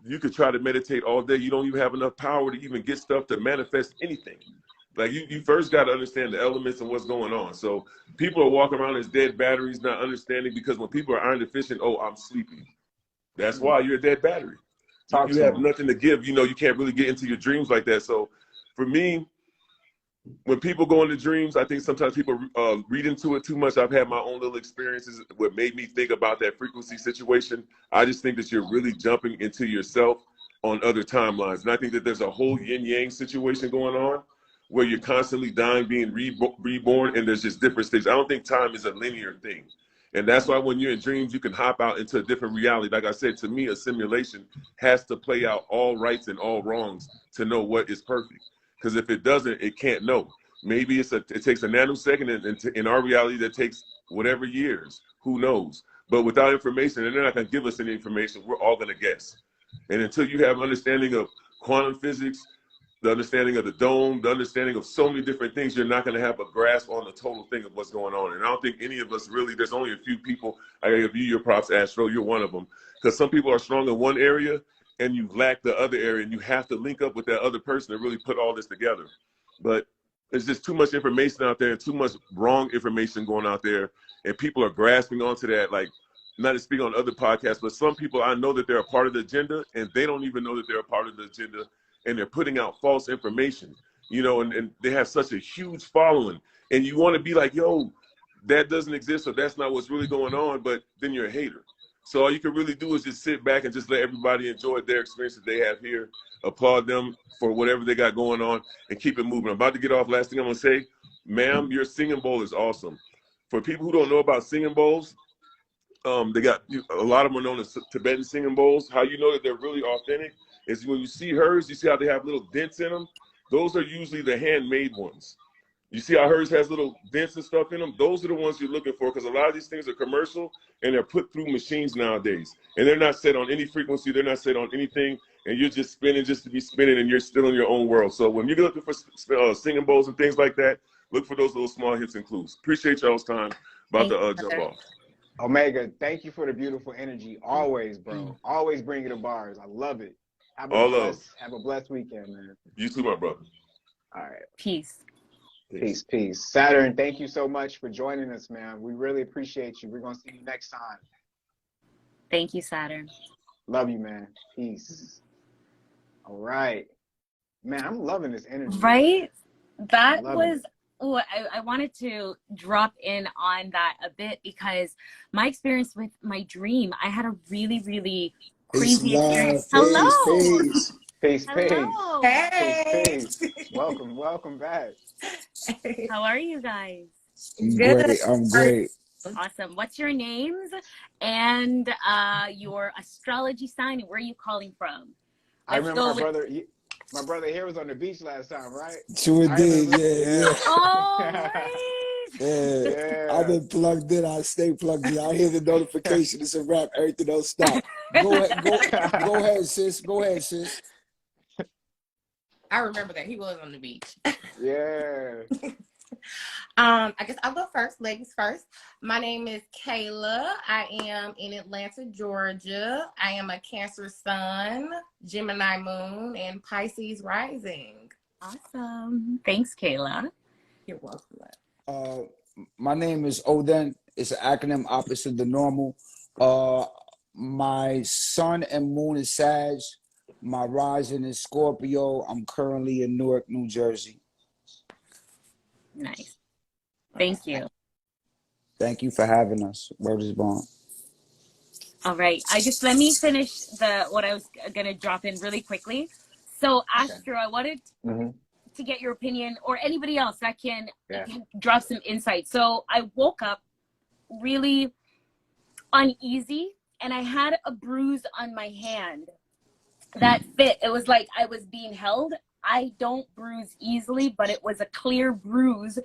you could try to meditate all day. You don't even have enough power to even get stuff to manifest anything. Like you first got to understand the elements and what's going on. So people are walking around as dead batteries, not understanding, because when people are iron deficient, oh, I'm sleepy. That's why you're a dead battery. You have nothing to give. You can't really get into your dreams like that. So for me, when people go into dreams, I think sometimes people read into it too much. I've had my own little experiences. What made me think about that frequency situation, I just think that you're really jumping into yourself on other timelines. And I think that there's a whole yin-yang situation going on where you're constantly dying, being reborn, and there's just different stages. I don't think time is a linear thing. And that's why when you're in dreams, you can hop out into a different reality. Like I said, to me, a simulation has to play out all rights and all wrongs to know what is perfect. Because if it doesn't, it can't know. Maybe it takes a nanosecond, and in our reality, that takes whatever years. Who knows? But without information, and they're not going to give us any information, we're all going to guess. And until you have understanding of quantum physics, the understanding of the dome, the understanding of so many different things, you're not going to have a grasp on the total thing of what's going on. And I don't think any of us really, there's only a few people, I give you your props, Astro, you're one of them. Because some people are strong in one area and you lack the other area, and you have to link up with that other person to really put all this together. But there's just too much information out there, too much wrong information going out there, and people are grasping onto that. Like, not to speak on other podcasts, but some people, I know that they're a part of the agenda, and they don't even know that they're a part of the agenda, and they're putting out false information, and they have such a huge following, and you want to be like, yo, that doesn't exist, or that's not what's really going on, but then you're a hater. So all you can really do is just sit back and just let everybody enjoy their experiences they have here, applaud them for whatever they got going on, and keep it moving. I'm about to get off. Last thing I'm going to say, ma'am, your singing bowl is awesome. For people who don't know about singing bowls, they got a lot of them are known as Tibetan singing bowls. How you know that they're really authentic is when you see hers, you see how they have little dents in them. Those are usually the handmade ones. You see how hers has little dents and stuff in them? Those are the ones you're looking for, because a lot of these things are commercial and they're put through machines nowadays. And they're not set on any frequency. They're not set on anything. And you're just spinning just to be spinning, and you're still in your own world. So when you're looking for singing bowls and things like that, look for those little small hits and clues. Appreciate y'all's time. About to jump off. Omega, thank you for the beautiful energy. Always, bro. Always bringing the bars. I love it. Have a blessed weekend, man. You too, my brother. All right. Peace. Peace. Saturn, thank you so much for joining us, man. We really appreciate you. We're going to see you next time. Thank you, Saturn. Love you, man. Peace. All right. Man, I'm loving this energy, man. Right? That Loving was, it. oh, I wanted to drop in on that a bit because my experience with my dream, I had a really, really Peace and crazy experience. love. Peace, Hello. peace. Peace, peace. Hello. Peace, Hey. peace. Welcome back. How are you guys? I'm Good. great. I'm great. Awesome. What's your names and your astrology sign and where are you calling from? I Let's remember go my with, brother. My brother here was on the beach last time, right? Sure I did. remember. Yeah, Yeah. oh, right. yeah. I've Yeah. been plugged in. I stay plugged in. I hear the notification. It's a wrap. Everything don't stop. Go ahead. Go ahead, sis. Go ahead, sis. I remember that he was on the beach. Yeah. I guess I'll go first. Ladies first. My name is Kayla. I am in Atlanta, Georgia. I am a Cancer sun, Gemini moon, and Pisces rising. Awesome. Thanks, Kayla. You're welcome. My name is Oden. It's an acronym opposite the normal. My sun and moon is Sag. My rising is Scorpio. I'm currently in Newark, New Jersey. Nice. Thank you. Thank you for having us. Word is bond. All right. Let me finish what I was gonna drop in really quickly. So Astro, I wanted Mm-hmm. to get your opinion or anybody else that can Yeah. drop some insight. So I woke up really uneasy and I had a bruise on my hand that fit. It was like I was being held. I don't bruise easily, but it was a clear bruise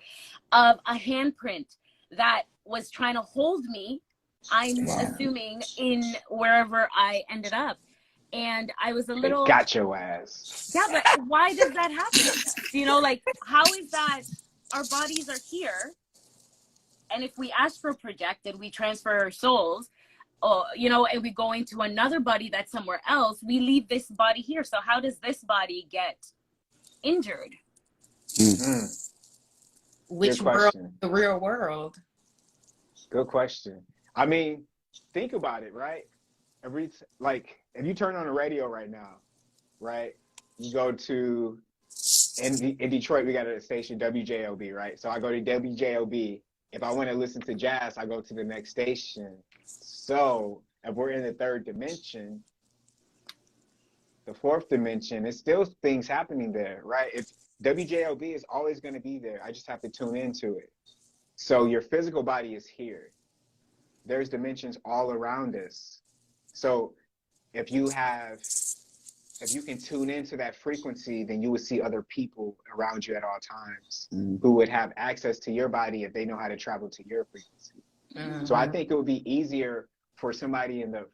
of a handprint that was trying to hold me, I'm assuming, in wherever I ended up. And I was a They little, got your ass. yeah, but why does that happen to us? You know, like, how is that our bodies are here? And if we astral project and we transfer our souls, you know, and we go into another body that's somewhere else, we leave this body here. So how does this body get injured? Mm. Which Good world? question. The real world. Good question. I mean, think about it, right? If you turn on the radio right now, right? You go to in Detroit, we got a station WJOB, right? So I go to WJOB. If I want to listen to jazz, I go to the next station. So if we're in the third dimension, the fourth dimension, it's still things happening there, right? If WJOB is always going to be there, I just have to tune into it. So your physical body is here. There's dimensions all around us. So if you can tune into that frequency, then you would see other people around you at all times who would have access to your body if they know how to travel to your frequency. Mm-hmm. So I think it would be easier for somebody in the,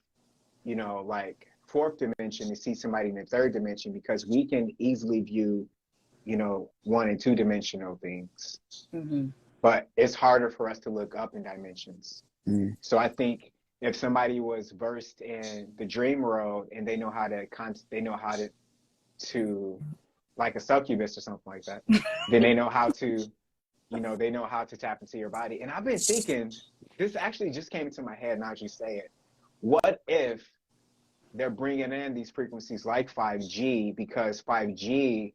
like fourth dimension to see somebody in the third dimension because we can easily view, 1 and 2 dimensional things. Mm-hmm. But it's harder for us to look up in dimensions. So I think if somebody was versed in the dream world and they know how to like a succubus or something like that, then they know how to, they know how to tap into your body. And I've been thinking, this actually just came into my head now as you say it. What if they're bringing in these frequencies like 5G because 5G,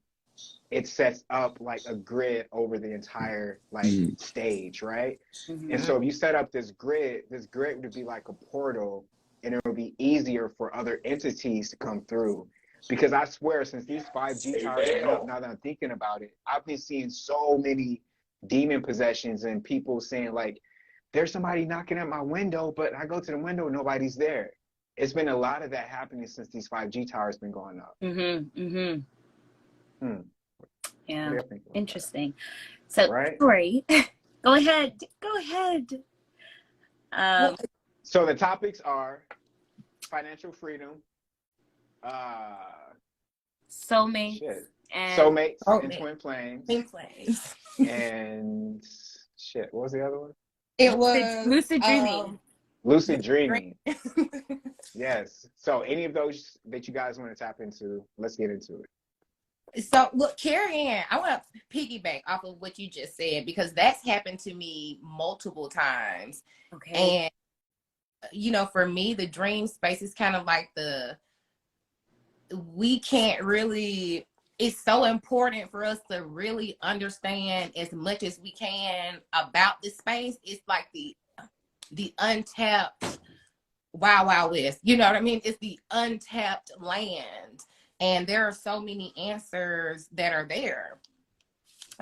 it sets up like a grid over the entire stage, right? Mm-hmm. And so if you set up this grid would be like a portal and it would be easier for other entities to come through. Because I swear, since these 5G towers went up, now that I'm thinking about it, I've been seeing so many demon possessions and people saying like, there's somebody knocking at my window, but I go to the window and nobody's there. It's been a lot of that happening since these 5G towers been going up. Mm-hmm. Mm-hmm. Yeah, interesting. That? So, right? Tori, go ahead. So the topics are financial freedom, soulmates, and twin flames. Twin flames. And what was the other one? It was lucid dreaming. Lucid dreaming. Yes. So any of those that you guys want to tap into, let's get into it. So look, Carrie Ann, I want to piggyback off of what you just said because that's happened to me multiple times. Okay. And for me, the dream space is kind of like we can't really, it's so important for us to really understand as much as we can about this space. It's like the untapped Wild Wild West. You know what I mean? It's the untapped land. And there are so many answers that are there,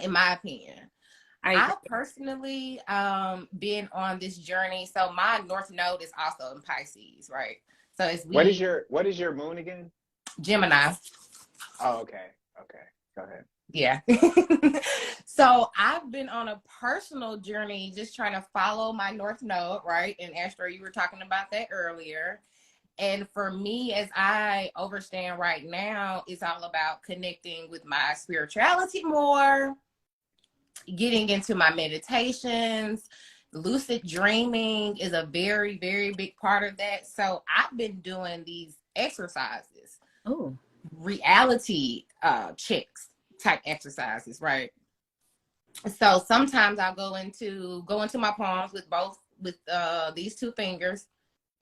in my opinion. I personally been on this journey. So my North Node is also in Pisces, right? So what is your moon again? Gemini. Oh, okay. Okay. Go ahead. Yeah. So I've been on a personal journey just trying to follow my North Node, right? And Astro, you were talking about that earlier. And for me, as I understand right now, it's all about connecting with my spirituality more, getting into my meditations. Lucid dreaming is a very, very big part of that. So I've been doing these exercises. Oh. Reality checks type exercises, right? So sometimes I'll go into my palms with these two fingers,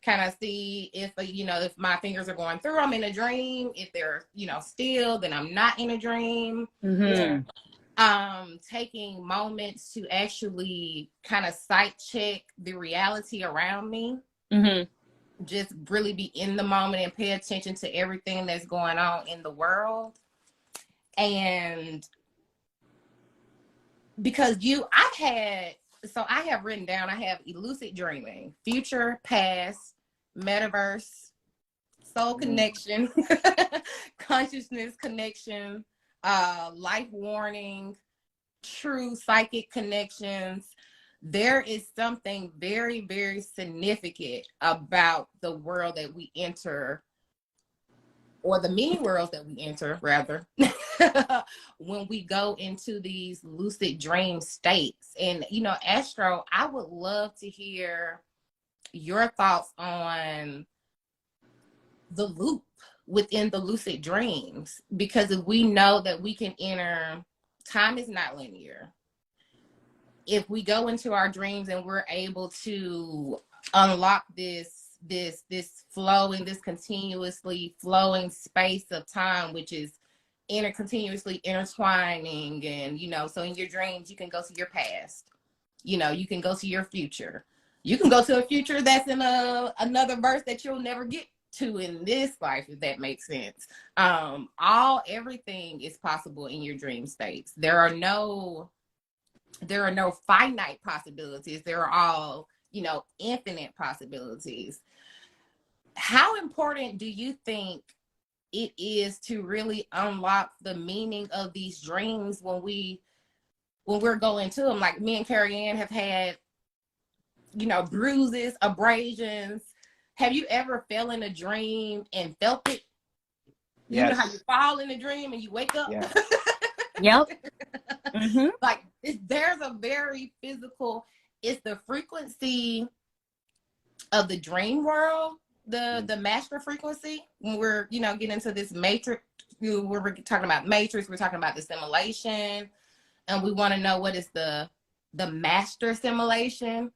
kind of see if if my fingers are going through, I'm in a dream. If they're still, then I'm not in a dream. Mm-hmm. Taking moments to actually kind of sight check the reality around me. Mm-hmm. Just really be in the moment and pay attention to everything that's going on in the world. And because I have written down, I have lucid dreaming, future, past, metaverse, soul connection, consciousness connection, life warning, true psychic connections. There is something very, very significant about the world that we enter, or the many worlds that we enter, rather, when we go into these lucid dream states. And, Astro, I would love to hear your thoughts on the loop within the lucid dreams, because if we know that we can enter, time is not linear. If we go into our dreams and we're able to unlock this flowing, this continuously flowing space of time, which is continuously intertwining, and so in your dreams you can go to your past, you can go to your future, you can go to a future that's in another verse that you'll never get to in this life, if that makes sense. Everything is possible in your dream states. There are no finite possibilities. There are all, infinite possibilities. How important do you think it is to really unlock the meaning of these dreams when we're going to them? Like me and Carrie Ann have had, bruises, abrasions. Have you ever fell in a dream and felt it? Yes. You know how you fall in a dream and you wake up? Yeah. Yep. Mm-hmm. Like there's a very physical, it's the frequency of the dream world, the master frequency. When we're, getting into this matrix, we're talking about matrix, we're talking about the simulation, and we want to know what is the master simulation.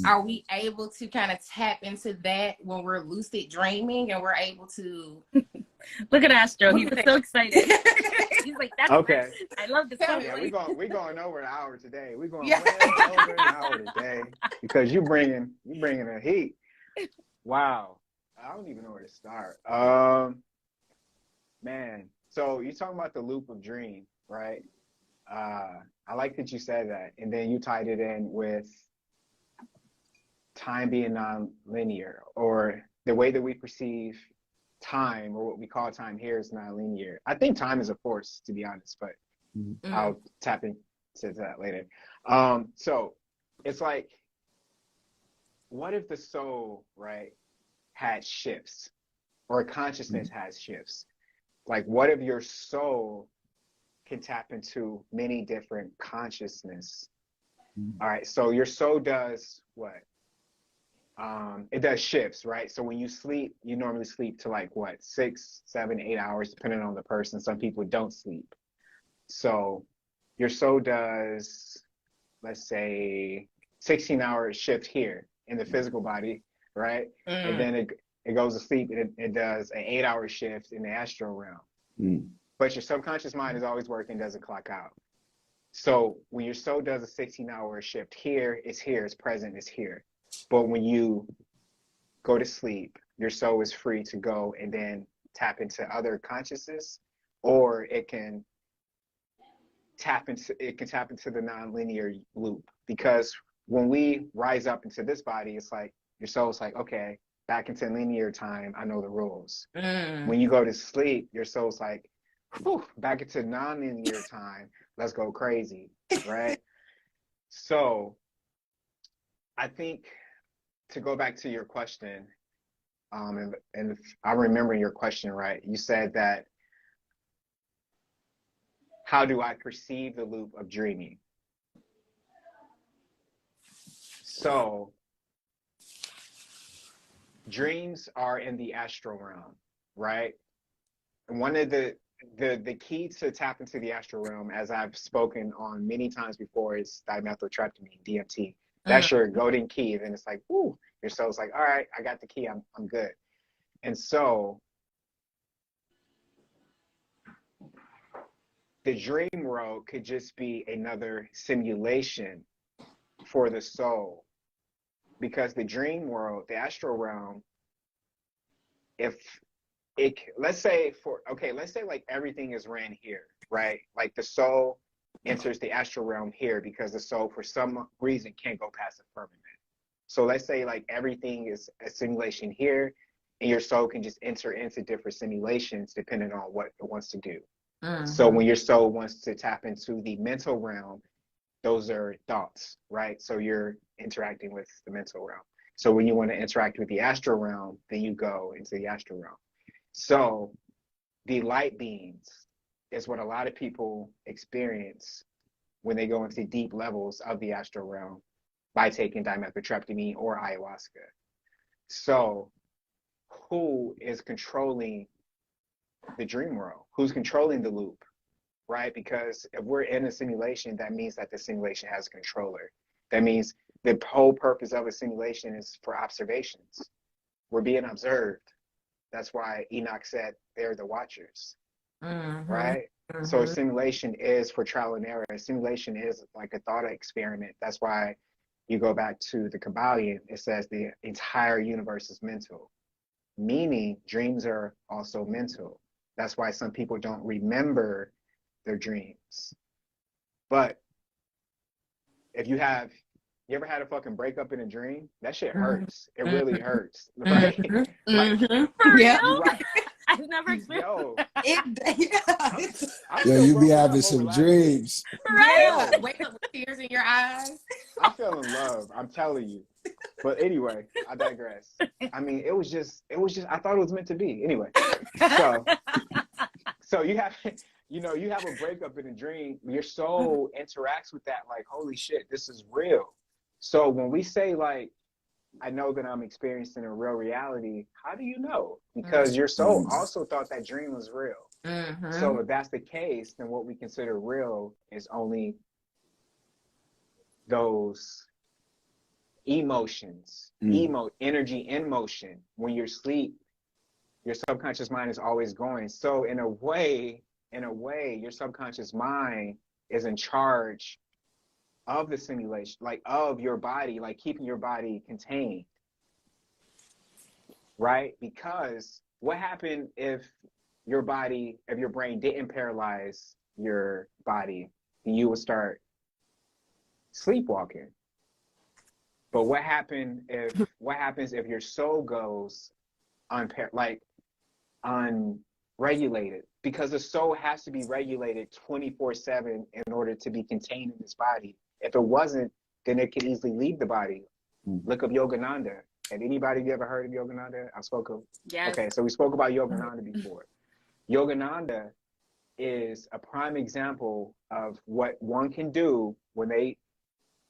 Are we able to kind of tap into that when we're lucid dreaming, and we're able to look at Astro? He was so excited. He's like, "That's okay. I love this." Yeah, we're going over an hour today. We're going well over an hour today because you bringing the heat. Wow, I don't even know where to start. Man, so you're talking about the loop of dream, right? I like that you said that, and then you tied it in with time being non-linear, or the way that we perceive time, or what we call time here, is non-linear. I think time is a force, to be honest, but I'll tap into that later. So it's like, what if the soul, right, had shifts, or consciousness has shifts? Like, what if your soul can tap into many different consciousness? All right, so your soul does what? It does shifts, right? So when you sleep, you normally sleep to like what, 6, 7, 8 hours, depending on the person. Some people don't sleep. So your soul does, let's say, 16-hour shift here in the physical body. right? And then it goes to sleep and it does an 8-hour shift in the astral realm. But your subconscious mind is always working, doesn't clock out. So when your soul does a 16-hour shift here, it's present, it's here. But when you go to sleep, your soul is free to go and then tap into other consciousness, or it can tap into the non-linear loop. Because when we rise up into this body, it's like your soul's like, okay, back into linear time, I know the rules. When you go to sleep, your soul's like, whew, back into non-linear time, let's go crazy, right? So I think, to go back to your question, and if I'm remembering your question right, you said that, how do I perceive the loop of dreaming? So dreams are in the astral realm, right? And one of the key to tap into the astral realm, as I've spoken on many times before, is dimethyltryptamine, DMT. That's your golden key. And then it's like, ooh, your soul's like, all right, I got the key, I'm good. And so the dream world could just be another simulation for the soul. Because the dream world, the astral realm, let's say like everything is ran here, right? Like the soul enters the astral realm here because the soul for some reason can't go past the firmament. So let's say like everything is a simulation here, and your soul can just enter into different simulations depending on what it wants to do. So when your soul wants to tap into the mental realm, those are thoughts, right? So you're interacting with the mental realm. So when you want to interact with the astral realm, then you go into the astral realm. So the light beings is what a lot of people experience when they go into deep levels of the astral realm by taking dimethyltryptamine or ayahuasca. So who is controlling the dream world? Who's controlling the loop, right? Because if we're in a simulation, that means that the simulation has a controller. That means the whole purpose of a simulation is for observations. We're being observed. That's why Enoch said they're the watchers, right? So a simulation is for trial and error. A simulation is like a thought experiment. That's why you go back to the Kabbalion, it says the entire universe is mental, meaning dreams are also mental. That's why some people don't remember their dreams. But if you ever had a fucking breakup in a dream? That shit hurts. It really hurts, right? Like, Yeah. I've never experienced Yo, you be having some dreams. Right? Yeah. Wake up with tears in your eyes. I fell in love, I'm telling you. But anyway, I digress. I mean, it was just, I thought it was meant to be. Anyway, so you have a breakup in a dream, your soul interacts with that like, holy shit, this is real. So when we say like, I know that I'm experiencing a real reality, how do you know? Because your soul also thought that dream was real. So if that's the case, then what we consider real is only those emotions, energy in motion. When you're asleep, your subconscious mind is always going. So in a way, your subconscious mind is in charge of the simulation, like of your body, like keeping your body contained, right? Because what happened if your brain didn't paralyze your body, and you would start sleepwalking? But what happens if your soul goes unregulated? Because the soul has to be regulated 24/7 in order to be contained in this body. If it wasn't, then it could easily leave the body. Look up Yogananda. Had anybody ever heard of Yogananda? Yes. Okay, so we spoke about Yogananda before. Yogananda is a prime example of what one can do when they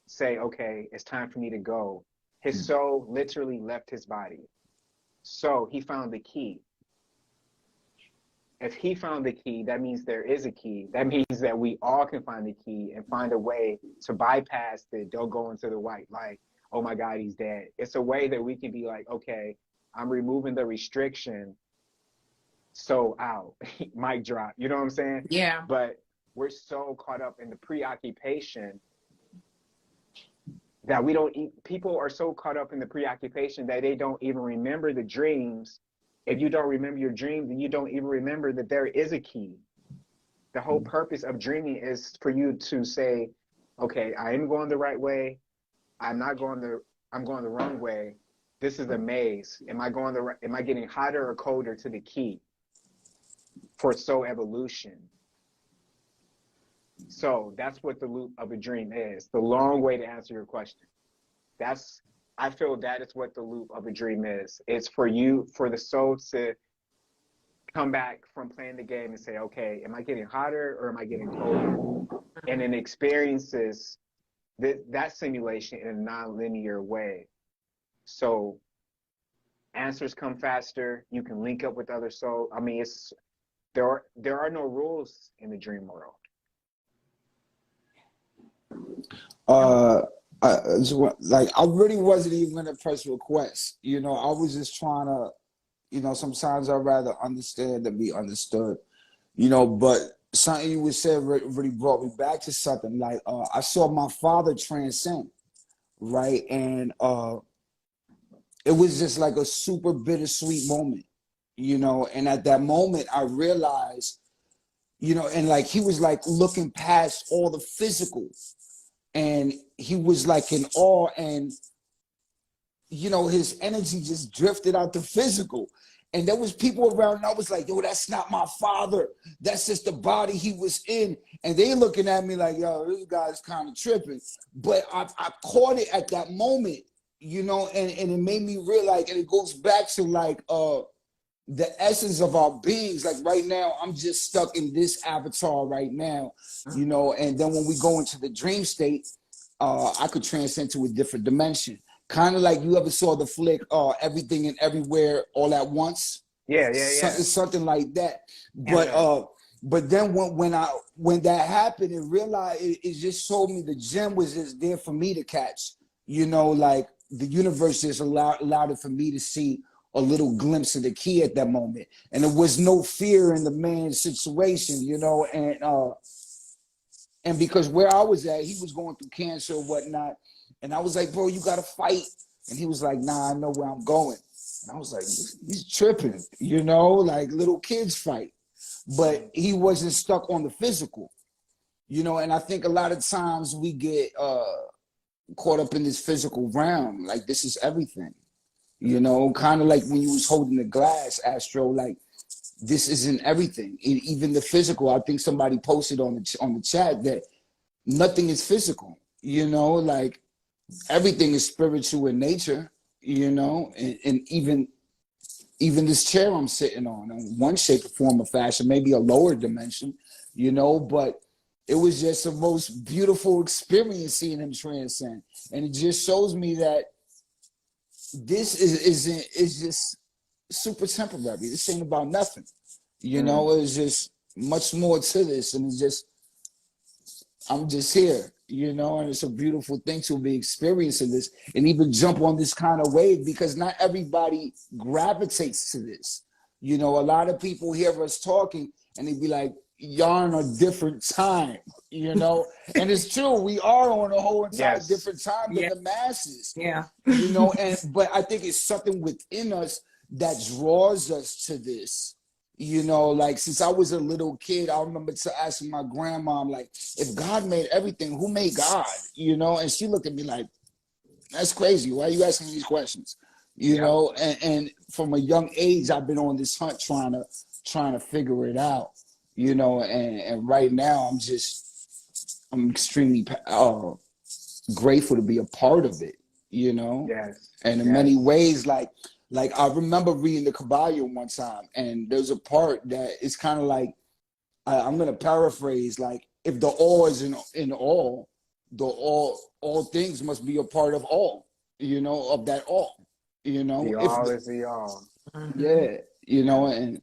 say, okay, it's time for me to go. His soul literally left his body. So he found the key. If he found the key, that means there is a key. That means that we all can find the key and find a way to bypass the don't go into the white light. oh my God, he's dead. It's a way that we can be like, okay, I'm removing the restriction. So out, mic drop. You know what I'm saying? Yeah. But we're so caught up in the preoccupation that we don't, people are so caught up in the preoccupation that they don't even remember the dreams. If you don't remember your dreams, then you don't even remember that there is a key. The whole purpose of dreaming is for you to say, okay, I am going the right way. I'm going the wrong way. This is a maze. Am I getting hotter or colder to the key for soul evolution? So that's what the loop of a dream is. The long way to answer your question. I feel that is what the loop of a dream is. It's for the soul to come back from playing the game and say, okay, am I getting hotter or am I getting colder? And then experiences that simulation in a non-linear way. So answers come faster. You can link up with other souls. I mean, there are no rules in the dream world. I really wasn't even gonna press request. I was just trying to, sometimes I'd rather understand than be understood. But something you would say really brought me back to something. Like I saw my father transcend, right? And it was just like a super bittersweet moment, and at that moment I realized, and like he was like looking past all the physical. And he was like in awe, and his energy just drifted out the physical. And there was people around, and I was like, yo, that's not my father. That's just the body he was in. And they looking at me like, yo, this guy's kind of tripping. But I caught it at that moment, and it made me realize, and it goes back to like the essence of our beings. Like right now, I'm just stuck in this avatar right now, and then when we go into the dream state, I could transcend to a different dimension. Kind of like you ever saw the flick, Everything and Everywhere All at Once? Yeah. Something like that. But then when that happened, it just showed me the gem was just there for me to catch. Like the universe just allowed it for me to see a little glimpse of the key at that moment. And there was no fear in the man's situation, and because where I was at, he was going through cancer or whatnot. And I was like, bro, you got to fight. And he was like, nah, I know where I'm going. And I was like, he's tripping, like little kids fight. But he wasn't stuck on the physical, and I think a lot of times we get caught up in this physical realm. Like this is everything. Kind of like when you was holding the glass, Astro, like this isn't everything. Even the physical, I think somebody posted on the chat that nothing is physical, like everything is spiritual in nature, and even this chair I'm sitting on, in one shape or form or fashion, maybe a lower dimension, but it was just the most beautiful experience seeing him transcend. And it just shows me that this is just super temporary. This ain't about nothing. It's just much more to this. And it's just, I'm just here, and it's a beautiful thing to be experiencing this and even jump on this kind of wave, because not everybody gravitates to this. A lot of people hear us talking and they be like, y'all on a different time, and it's true, we are on a whole entire different time than the masses, but I think it's something within us that draws us to this, like since I was a little kid, I remember asking my grandma, like, if God made everything, who made God? And she looked at me like, that's crazy, why are you asking these questions? And from a young age I've been on this hunt trying to figure it out. And right now I'm extremely grateful to be a part of it, and in many ways, like I remember reading the Kabbalah one time, and there's a part that it's kind of like, I'm going to paraphrase, like, if the all is in all, the all things must be a part of all, of that all, The all is the all. Yeah, and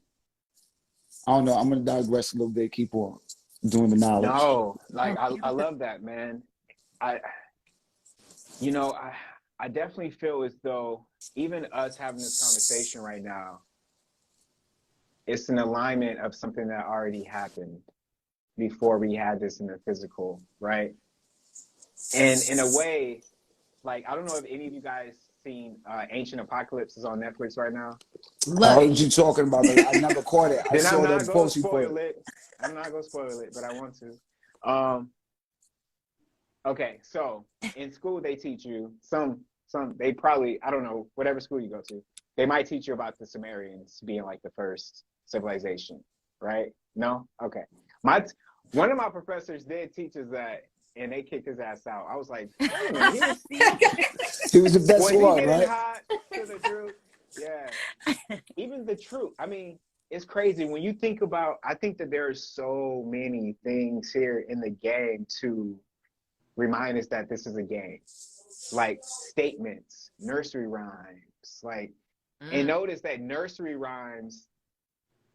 I don't know. I'm gonna digress a little bit. Keep on doing the knowledge. No, like I love that, man. I I definitely feel as though even us having this conversation right now, it's an alignment of something that already happened before we had this in the physical, right? And in a way, like, I don't know if any of you guys seen Ancient Apocalypse is on Netflix right now. I Look, heard you talking about it. I never caught it. I Then I'm saw not the gonna posting for spoil it. it. I'm not gonna spoil it, but I want to. Okay, so in school they teach you they probably, I don't know, whatever school you go to, they might teach you about the Sumerians being like the first civilization, right? No? Okay. One of my professors did teach us that, and they kicked his ass out. I was like, wait a minute, He was the best was he one, getting right? hot to the truth? Yeah. Even the truth. I mean, it's crazy when you think about, I think that there are so many things here in the game to remind us that this is a game. Like statements, nursery rhymes, like, and notice that nursery rhymes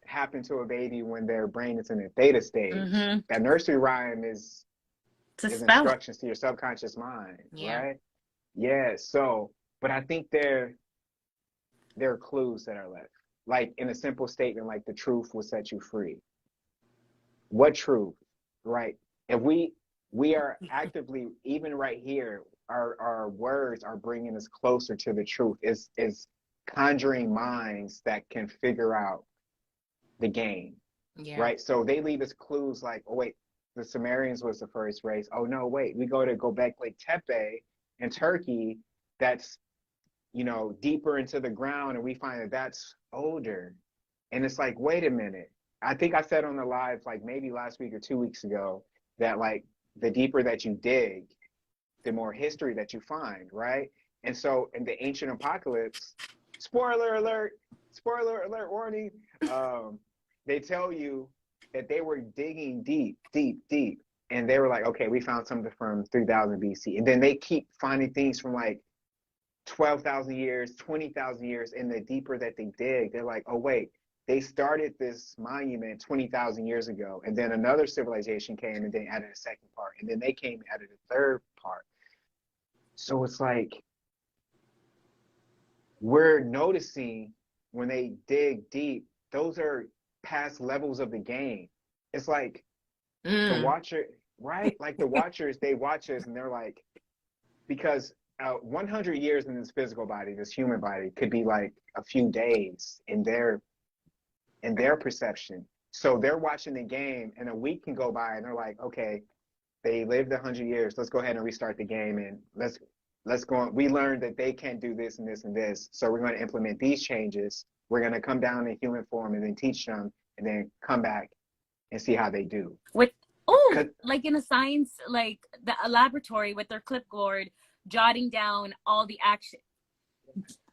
happen to a baby when their brain is in a theta stage. That nursery rhyme is instructions to your subconscious mind, right? Yeah. So, but I think there are clues that are left. Like in a simple statement, like the truth will set you free. What truth, right? If we are actively, even right here, our words are bringing us closer to the truth. Is conjuring minds that can figure out the game, right? So they leave us clues like, oh wait, the Sumerians was the first race. Oh no, wait, we go back like Tepe in Turkey. That's, you know, deeper into the ground, and we find that that's older. And it's like, wait a minute. I think I said on the live, like maybe last week or 2 weeks ago, that like the deeper that you dig, the more history that you find, right? And so in the Ancient Apocalypse, spoiler alert warning, they tell you that they were digging deep, and they were like, okay, we found something from 3000 BC, and then they keep finding things from like 12,000 years, 20,000 years, and the deeper that they dig, they're like, oh wait, they started this monument 20,000 years ago, and then another civilization came and then added a second part, and then they came and added a third part. So it's like we're noticing when they dig deep, those are past levels of the game. It's like the watcher, right? Like the watchers, they watch us and they're like, because 100 years in this physical body, this human body, could be like a few days in their perception. So they're watching the game, and a week can go by, and they're like, okay, they lived 100 years. Let's go ahead and restart the game, and let's go on. We learned that they can't do this and this and this, so we're going to implement these changes. We're going to come down in human form and then teach them, and then come back and see how they do. Like in a science, like a laboratory with their clipboard, jotting down all the action.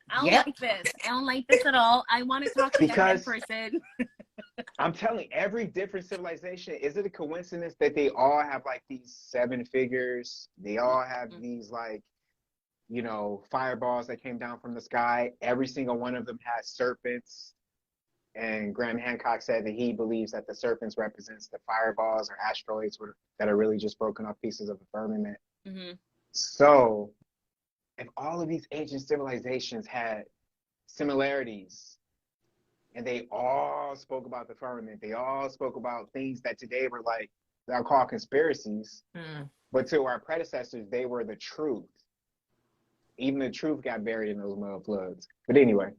I don't like this. I don't like this at all. I want to talk to the head person. I'm telling you, every different civilization, is it a coincidence that they all have like these 7 figures? They all have these like, you know, fireballs that came down from the sky. Every single one of them has serpents. And Graham Hancock said that he believes that the serpents represents the fireballs or asteroids that are really just broken off pieces of the firmament. So if all of these ancient civilizations had similarities, and they all spoke about the firmament, they all spoke about things that today were like, they're called conspiracies, but to our predecessors, they were the truth. Even the truth got buried in those mud floods. But anyway,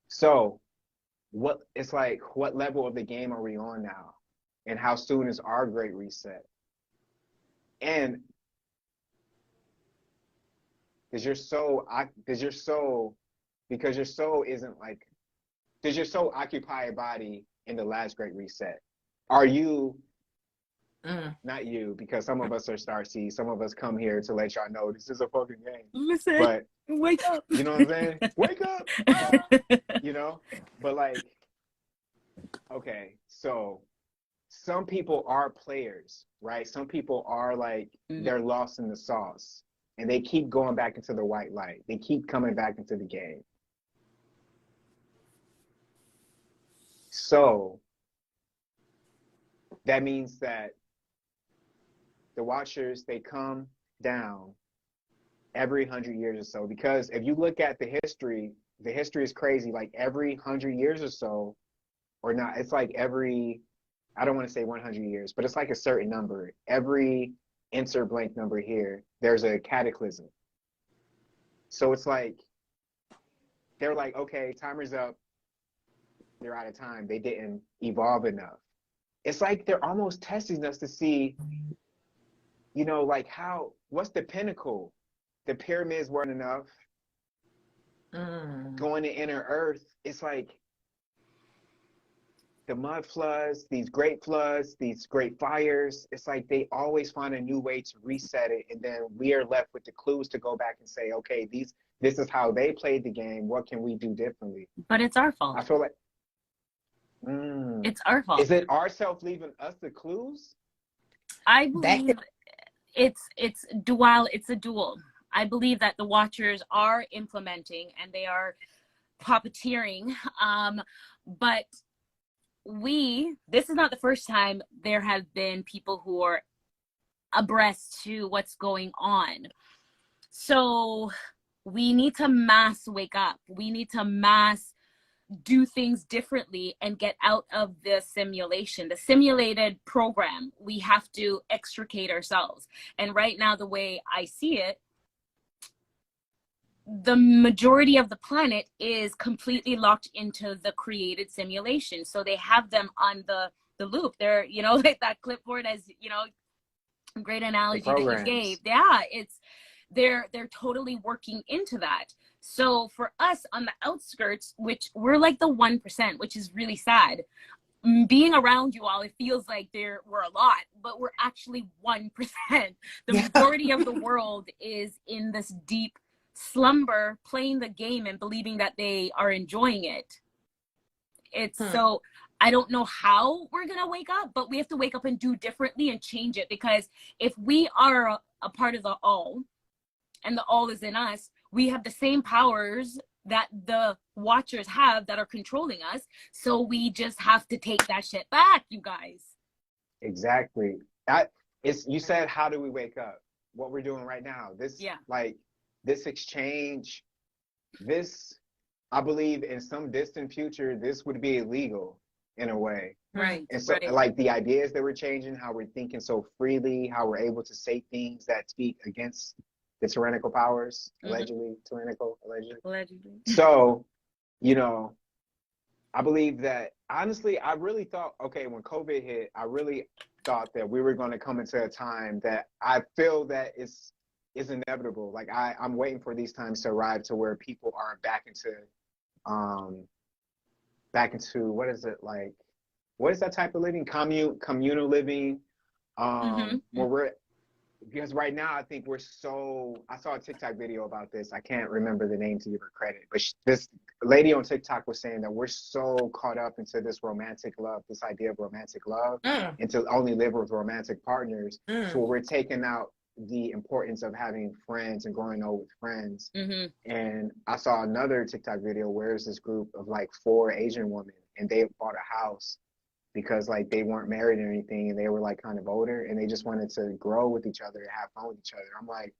so what level of the game are we on now? And how soon is our great reset? And does your soul occupy a body in the last great reset? Are you, not you, because some of us are Starseeds, some of us come here to let y'all know this is a fucking game. Listen, but wake up. You know what I'm saying? Wake up! You know? But like, okay, so some people are players, right? Some people are like, they're lost in the sauce. And they keep going back into the white light. They keep coming back into the game. So that means that the watchers, they come down every 100 years or so. Because if you look at the history is crazy. Like every 100 years or so, or not, it's like every, I don't want to say 100 years, but it's like a certain number. Every insert blank number here, there's a cataclysm. So it's like, they're like, okay, timer's up. They're out of time. They didn't evolve enough. It's like they're almost testing us to see, you know, like what's the pinnacle? The pyramids weren't enough. Going to inner earth, it's like the mud floods, these great fires. It's like they always find a new way to reset it. And then we are left with the clues to go back and say, okay, this is how they played the game. What can we do differently? But it's our fault. I feel like it's our fault. Is it ourselves leaving us the clues? I believe it's a dual. I believe that the Watchers are implementing and they are puppeteering. But this is not the first time there have been people who are abreast to what's going on. So we need to mass wake up. We need to mass do things differently and get out of the simulation, the simulated program. We have to extricate ourselves. And right now, the way I see it, the majority of the planet is completely locked into the created simulation. So they have them on the loop. They're, you know, like that clipboard, as you know, great analogy that you gave. Yeah, they're totally working into that. So for us on the outskirts, which we're like the 1%, which is really sad. Being around you all, it feels like we're a lot, but we're actually 1%. The majority of the world is in this deep slumber, playing the game and believing that they are enjoying it. So I don't know how we're gonna wake up, but we have to wake up and do differently and change it. Because if we are a part of the all, and the all is in us, we have the same powers that the Watchers have that are controlling us. So we just have to take that shit back, you guys. Exactly. You said, how do we wake up? What we're doing right now. This exchange, I believe in some distant future, this would be illegal in a way. Right. And so like the ideas that we're changing, how we're thinking so freely, how we're able to say things that speak against the tyrannical powers, allegedly. So, you know, I believe that, honestly, I really thought, okay, when COVID hit, I really thought that we were going to come into a time that I feel that is inevitable. Like I'm waiting for these times to arrive to where people are back into what is it, like, what is that type of living? Communal living, where we're, because right now I think I saw a TikTok video about this. I can't remember the name to give her credit, but this lady on TikTok was saying that we're so caught up into this romantic love, this idea of romantic love, and to only live with romantic partners. So we're taking out the importance of having friends and growing old with friends. And I saw another TikTok video where there's this group of like 4 Asian women, and they bought a house because like they weren't married or anything, and they were like kind of older, and they just wanted to grow with each other and have fun with each other. I'm like,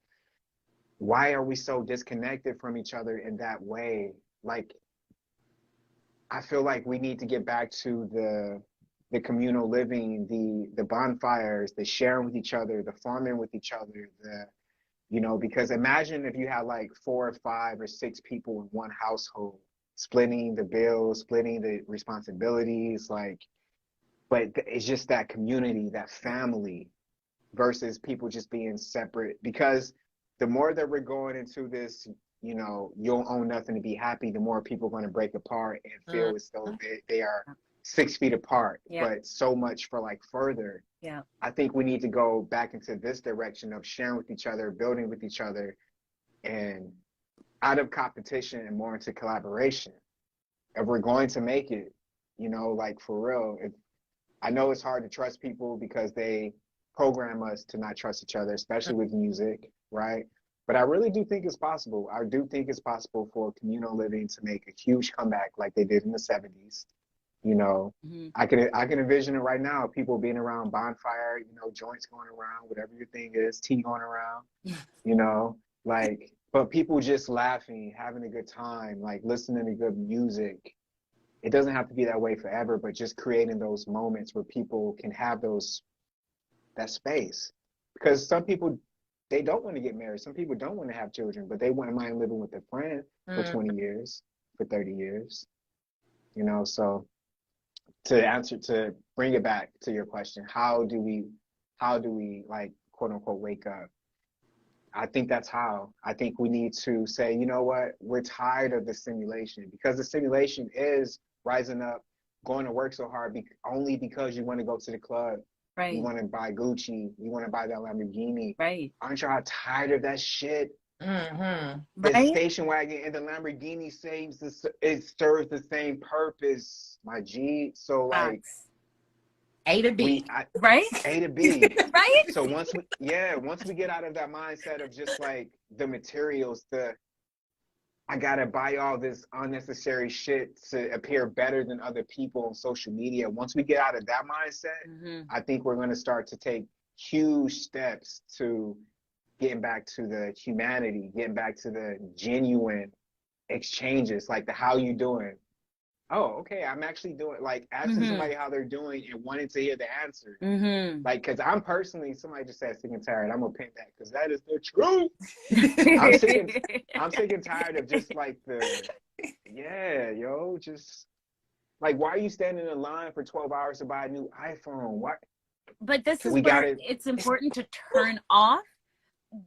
why are we so disconnected from each other in that way? Like, I feel like we need to get back to the communal living, the bonfires, the sharing with each other, the farming with each other, because imagine if you had like 4 or 5 or 6 people in one household, splitting the bills, splitting the responsibilities, but it's just that community, that family, versus people just being separate. Because the more that we're going into this, you'll own nothing to be happy, the more people are going to break apart and feel as though they are 6 feet apart, but so much for like further. I think we need to go back into this direction of sharing with each other, building with each other, and out of competition and more into collaboration. If we're going to make it, like for real, I know it's hard to trust people because they program us to not trust each other, especially with music, right? But I really do think it's possible. I do think it's possible for communal living to make a huge comeback like they did in the 70s. I can envision it right now, people being around bonfire, joints going around, whatever your thing is, tea going around, Like, but people just laughing, having a good time, like listening to good music. It doesn't have to be that way forever, but just creating those moments where people can have that space. Because some people, they don't want to get married. Some people don't want to have children, but they wouldn't mind living with a friend for 20 years, for 30 years. You know, so to bring it back to your question, how do we like, quote unquote, wake up? I think that's how. I think we need to say, you know what, we're tired of the simulation, because the simulation is rising up, going to work so hard only because you want to go to the club. Right. You want to buy Gucci. You want to buy that Lamborghini. Right. Aren't y'all tired of that shit? Mm-hmm. The Right? station wagon and the Lamborghini it serves the same purpose, my G. So like, Facts. A to B. Right? A to B. Right? So once we get out of that mindset of just like the materials, I gotta buy all this unnecessary shit to appear better than other people on social media. Once we get out of that mindset, I think we're gonna start to take huge steps to getting back to the humanity, getting back to the genuine exchanges, like the how you doing? Oh, okay, I'm actually doing, like asking somebody how they're doing and wanting to hear the answer. Like, because I'm personally, somebody just said sick and tired. I'm gonna pin that because that is the truth. I'm sick and tired of just like just like, why are you standing in line for 12 hours to buy a new iPhone? What? But this is where it's important to turn off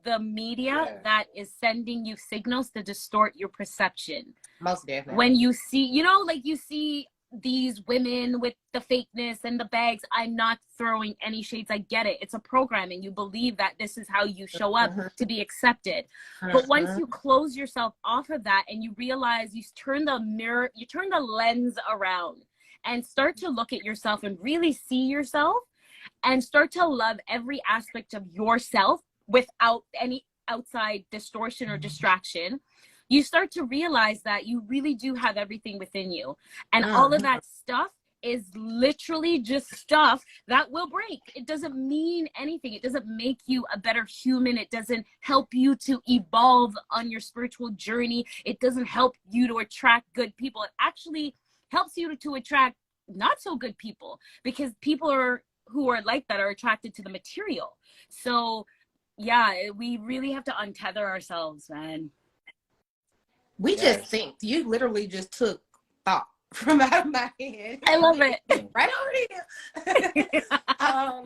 the media that is sending you signals to distort your perception. Most definitely. When you see, you know, like you see these women with the fakeness and the bags, I'm not throwing any shades. I get it. It's a program and you believe that this is how you show up to be accepted. But once you close yourself off of that and you realize, you turn the lens around and start to look at yourself and really see yourself and start to love every aspect of yourself without any outside distortion or distraction, you start to realize that you really do have everything within you. And all of that stuff is literally just stuff that will break. It doesn't mean anything. It doesn't make you a better human. It doesn't help you to evolve on your spiritual journey. It doesn't help you to attract good people. It actually helps you to attract not so good people, because people who are like that are attracted to the material. So yeah, we really have to untether ourselves, man. We just think. You literally just took thought from out of my head. I love it. Right over here.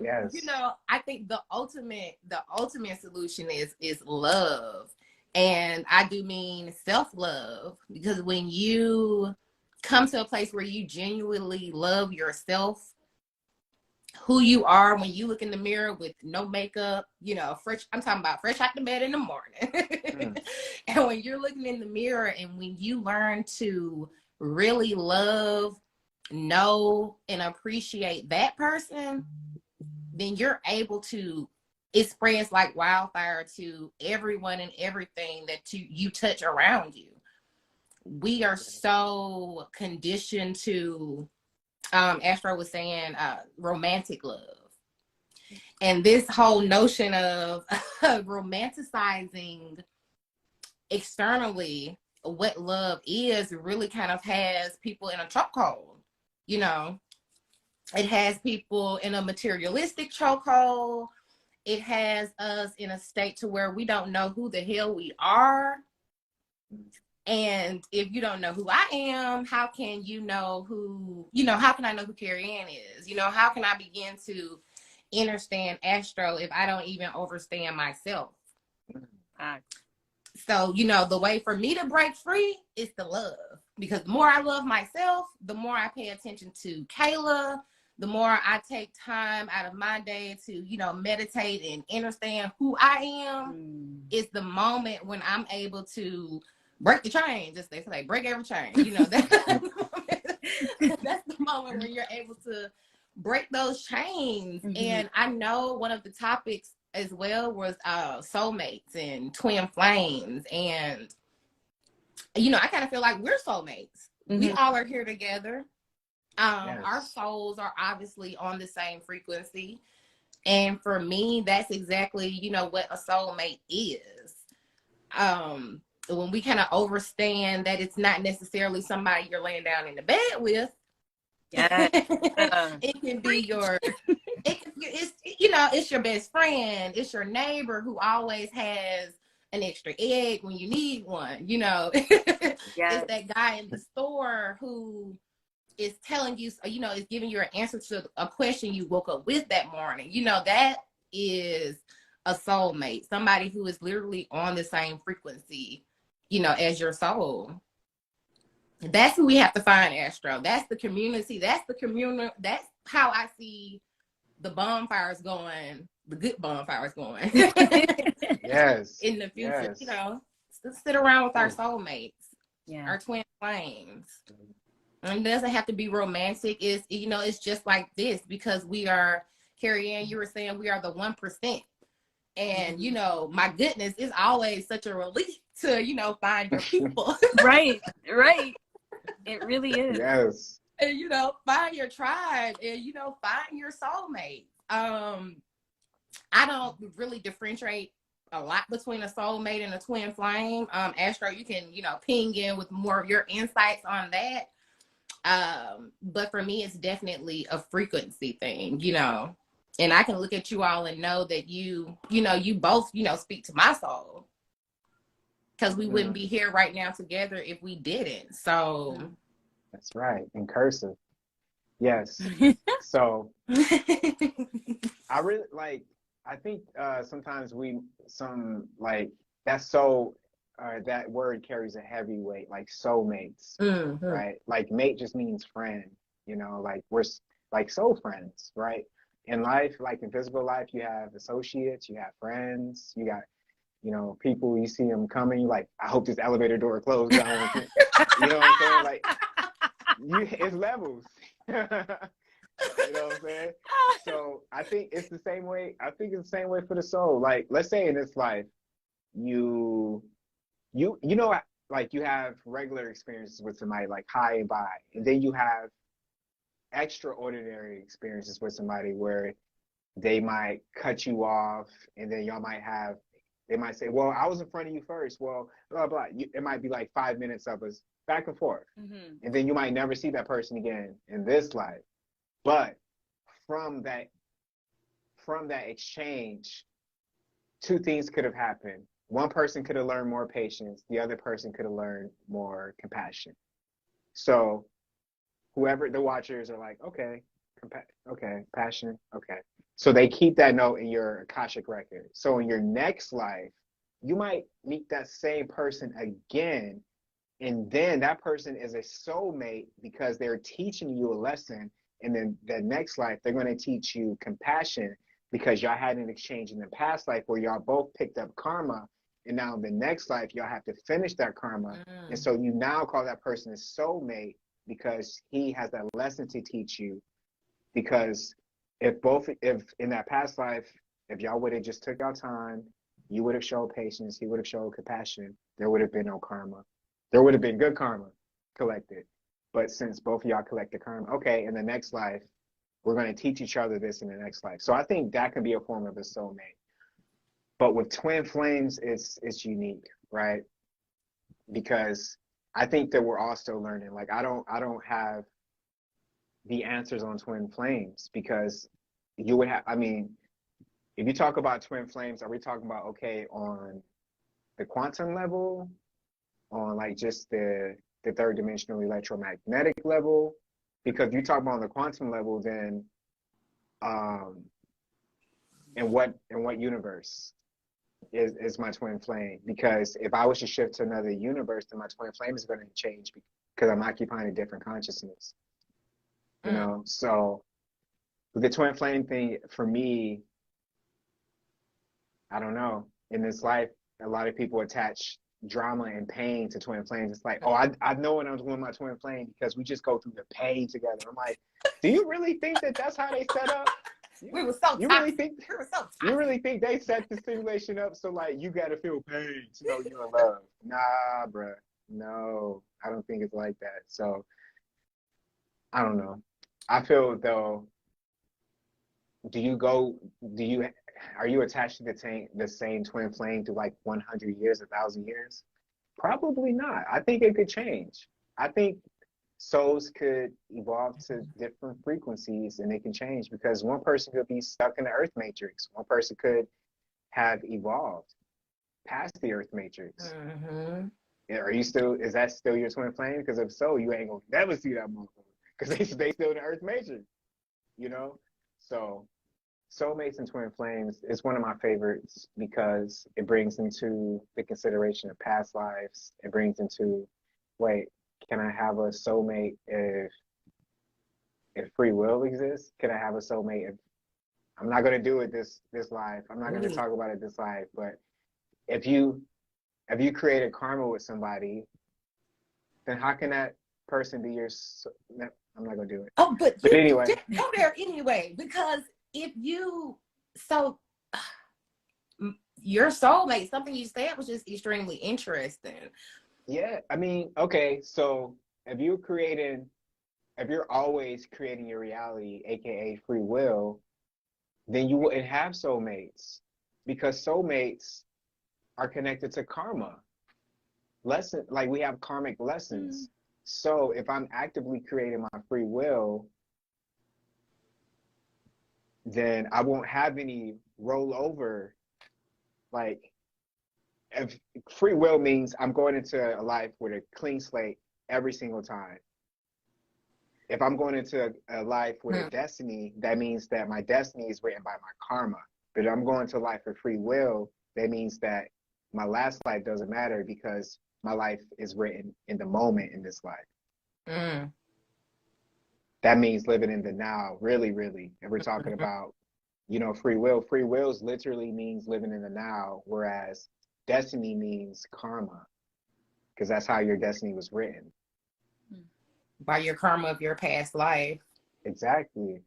Yes. You know, I think the ultimate solution is love. And I do mean self-love, because when you come to a place where you genuinely love yourself, who you are, when you look in the mirror with no makeup, you know, fresh, I'm talking about fresh out the bed in the morning. And when you're looking in the mirror and when you learn to really love, know, and appreciate that person, then you're able to, it spreads like wildfire to everyone and everything that you touch around you. We are so conditioned to, Astro was saying, romantic love. And this whole notion of romanticizing externally what love is really kind of has people in a chokehold. You know, it has people in a materialistic chokehold. It has us in a state to where we don't know who the hell we are. And if you don't know who I am, how can you know how can I know who Carrie Ann is? You know, how can I begin to understand Astro if I don't even understand myself? So, you know, the way for me to break free is to love. Because the more I love myself, the more I pay attention to Kayla, the more I take time out of my day to, you know, meditate and understand who I am, is the moment when I'm able to break the chain. Just they say, break every chain. You know, that's the moment when you're able to break those chains. And I know one of the topics as well was soulmates and twin flames. And, you know, I kind of feel like we're soulmates. We all are here together. Our souls are obviously on the same frequency. And for me, that's exactly, you know, what a soulmate is. when we kind of overstand that it's not necessarily somebody you're laying down in the bed with. Yeah. It can be it's it's your best friend, it's your neighbor who always has an extra egg when you need one, Yeah. it's that guy in the store who is telling you, is giving you an answer to a question you woke up with that morning. That is a soulmate, somebody who is literally on the same frequency, as your soul. That's who we have to find, Astro. That's the community. That's the community. That's how I see the bonfires going, the good bonfires going. Yes. In the future, Yes. sit around with our soulmates, Yeah. our twin flames. And it doesn't have to be romantic. It's just like this, because we are, Carrie Ann, you were saying we are the 1%. And, my goodness, it's always such a relief to, find your people. Right. It really is. Yes. And, find your tribe and, find your soulmate. I don't really differentiate a lot between a soulmate and a twin flame. Astro, you can, ping in with more of your insights on that. But for me, it's definitely a frequency thing, and I can look at you all and know that you both, speak to my soul, because we wouldn't be here right now together if we didn't. So that's right. In cursive. Yes. So I really I think sometimes that's so that word carries a heavy weight, like soulmates, right? Like mate just means friend, like we're like soul friends, right? In life, like in physical life, you have associates, you have friends, you got, people, you see them coming, you're like, I hope this elevator door closes. You know what I'm saying? Like, it's levels. You know what I'm saying? So I think it's the same way. I think it's the same way for the soul. Like, let's say in this life, you like you have regular experiences with somebody, like high and by, and then you have extraordinary experiences with somebody where they might cut you off, and then they might say, well, I was in front of you first. Well, blah, blah. It might be like 5 minutes of us back and forth. And then you might never see that person again in this life. But from that exchange, two things could have happened. One person could have learned more patience. The other person could have learned more compassion. So whoever the watchers are like, okay, passion, okay. So they keep that note in your Akashic record. So in your next life, you might meet that same person again, and then that person is a soulmate because they're teaching you a lesson. And then the next life, they're going to teach you compassion because y'all had an exchange in the past life where y'all both picked up karma. And now in the next life, y'all have to finish that karma. And so you now call that person a soulmate because he has that lesson to teach you. Because if in that past life, if y'all would have just took your time, you would have showed patience, he would have showed compassion, there would have been no karma. There would have been good karma collected. But since both of y'all collected karma, okay, in the next life, we're going to teach each other this in the next life. So I think that can be a form of a soulmate. But with twin flames, it's unique, right? Because I think that we're all still learning. Like I don't have the answers on twin flames, because you would have, I mean, if you talk about twin flames, are we talking about, okay, on the quantum level, on like just the third dimensional electromagnetic level? Because if you talk about on the quantum level, then in what universe is my twin flame? Because if I was to shift to another universe, then my twin flame is going to change because I'm occupying a different consciousness. You know, so the twin flame thing for me, I don't know. In this life, a lot of people attach drama and pain to twin flames. It's like, oh, I know when I'm doing my twin flame because we just go through the pain together. I'm like, do you really think that that's how they set up? We were so you toxic. You really think they set the simulation up so like you got to feel pain to know you're in love? Nah, bruh. No, I don't think it's like that. So I don't know. I feel though, do you are you attached to the same twin flame through like 100 years, 1,000 years? Probably not. I think it could change. I think souls could evolve to different frequencies and they can change because one person could be stuck in the earth matrix. One person could have evolved past the earth matrix. Mm-hmm. Are you still, is that still your twin flame? Because if so, you ain't gonna never see that motherfucker because they still in the earth matrix, you know? So soulmates and twin flames is one of my favorites because it brings into the consideration of past lives. It brings into, wait, can I have a soulmate if free will exists? Can I have a soulmate if I'm not gonna do it this life? I'm not gonna talk about it this life, but if you created karma with somebody, then how can that person be your? No, I'm not gonna do it. Oh, but anyway, just go there anyway because if you your soulmate, something you said was just extremely interesting. Yeah, I mean, okay, so if you're always creating your reality, aka free will, then you wouldn't have soulmates because soulmates are connected to karma. Like we have karmic lessons. So if I'm actively creating my free will, then I won't have any rollover. Like, if free will means I'm going into a life with a clean slate every single time. If I'm going into a life with a destiny, that means that my destiny is written by my karma. But if I'm going to a life with free will, that means that my last life doesn't matter because my life is written in the moment in this life. That means living in the now, really, really. And we're talking about, free will. Free wills literally means living in the now, whereas destiny means karma, because that's how your destiny was written. By your karma of your past life. Exactly.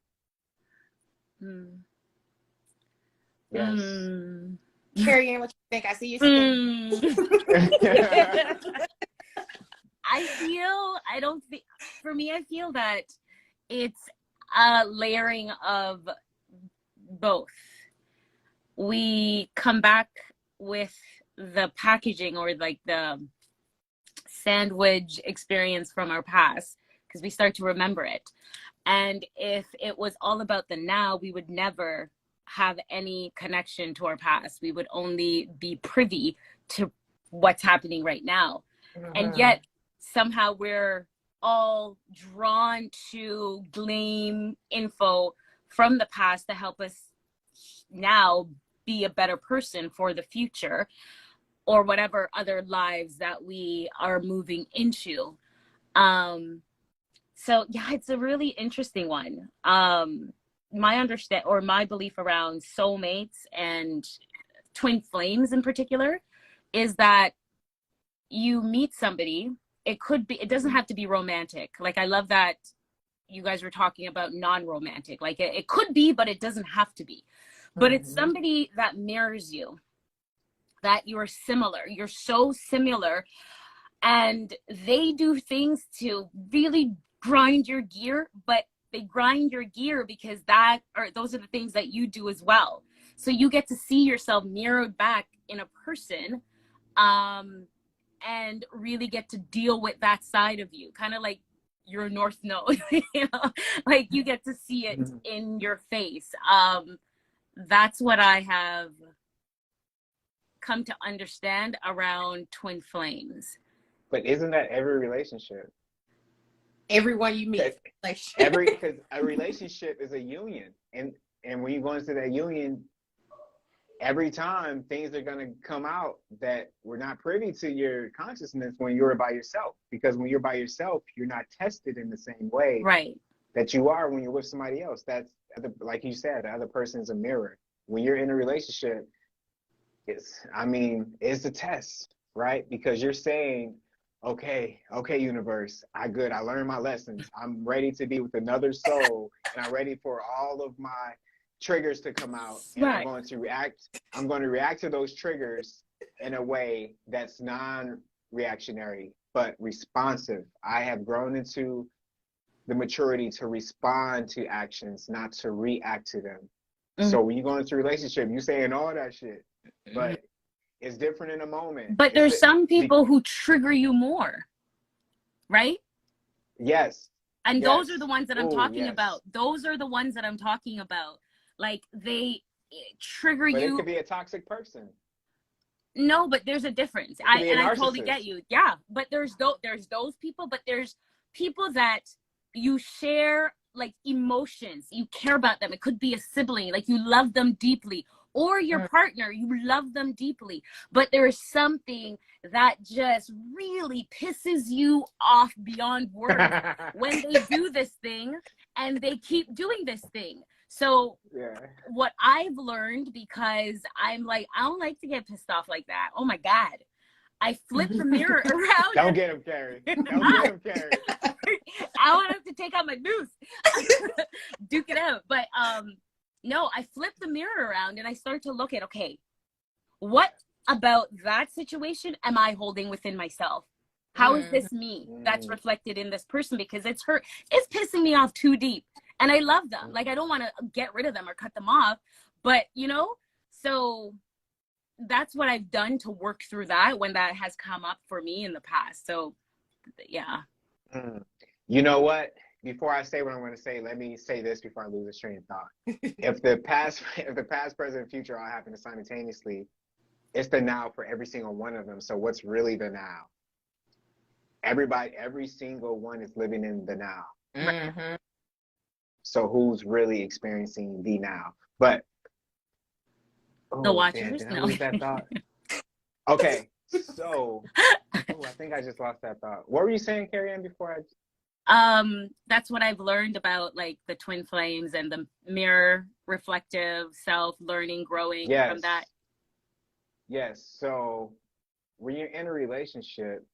Yes. Carrie Ann, what you think? I see you. For me, I feel that it's a layering of both. We come back with the packaging or like the sandwich experience from our past because we start to remember it. And if it was all about the now, we would never have any connection to our past. We would only be privy to what's happening right now. And yet somehow we're all drawn to glean info from the past to help us now be a better person for the future or whatever other lives that we are moving into. So yeah, it's a really interesting one. My belief around soulmates and twin flames in particular is that you meet somebody. It doesn't have to be romantic. Like, I love that you guys were talking about non-romantic. Like, it could be, but it doesn't have to be. But it's somebody that mirrors you, that you're so similar, and they do things to really grind your gear, but they grind your gear because those are the things that you do as well. So you get to see yourself mirrored back in a person, and really get to deal with that side of you, kind of like your North Node, like you get to see it in your face. That's what I have come to understand around twin flames. But isn't that every relationship? Everyone you meet. Because a relationship is a union. And when you go into that union, every time things are going to come out that were not privy to your consciousness when you're by yourself. Because when you're by yourself, you're not tested in the same way that you are when you're with somebody else. That's, like you said, the other person is a mirror. When you're in a relationship, it's a test, right? Because you're saying, okay, universe, I learned my lessons. I'm ready to be with another soul, and I'm ready for all of my triggers to come out, and I'm going to react to those triggers in a way that's non-reactionary but responsive. I have grown into the maturity to respond to actions, not to react to them. So when you go into a relationship, you saying all that shit, but it's different in a moment. But there's some people who trigger you more, right? Yes. And those are the ones that I'm talking yes. about. Those are the ones that I'm talking about. Like, they trigger you. But it could be a toxic person. No, but there's a difference. I totally get you. Yeah, but there's those people, but there's people that you share like emotions. You care about them. It could be a sibling, like you love them deeply, or your partner, you love them deeply. But there is something that just really pisses you off beyond words when they do this thing and they keep doing this thing. So what I've learned, because I'm like, I don't like to get pissed off like that. Oh my God. I flip the mirror around. Don't get him, Carrie. Don't get him, Carrie. I want him to take out my noose. Duke it out. But no, I flip the mirror around and I start to look at, okay, what about that situation am I holding within myself? How is this me that's reflected in this person? Because it's pissing me off too deep. And I love them. Like, I don't want to get rid of them or cut them off. But, you know, so that's what I've done to work through that when that has come up for me in the past. So, yeah. You know what? Before I say what I'm going to say, let me say this before I lose a train of thought. If the past, present, and future all happen simultaneously, it's the now for every single one of them. So what's really the now? Every single one is living in the now. Mm-hmm. So who's really experiencing the now? But the watchers. Did I lose that thought? Okay, so I think I just lost that thought. What were you saying, Carrie Ann, before that's what I've learned about like the twin flames and the mirror reflective self, learning, growing from that. Yes. So when you're in a relationship,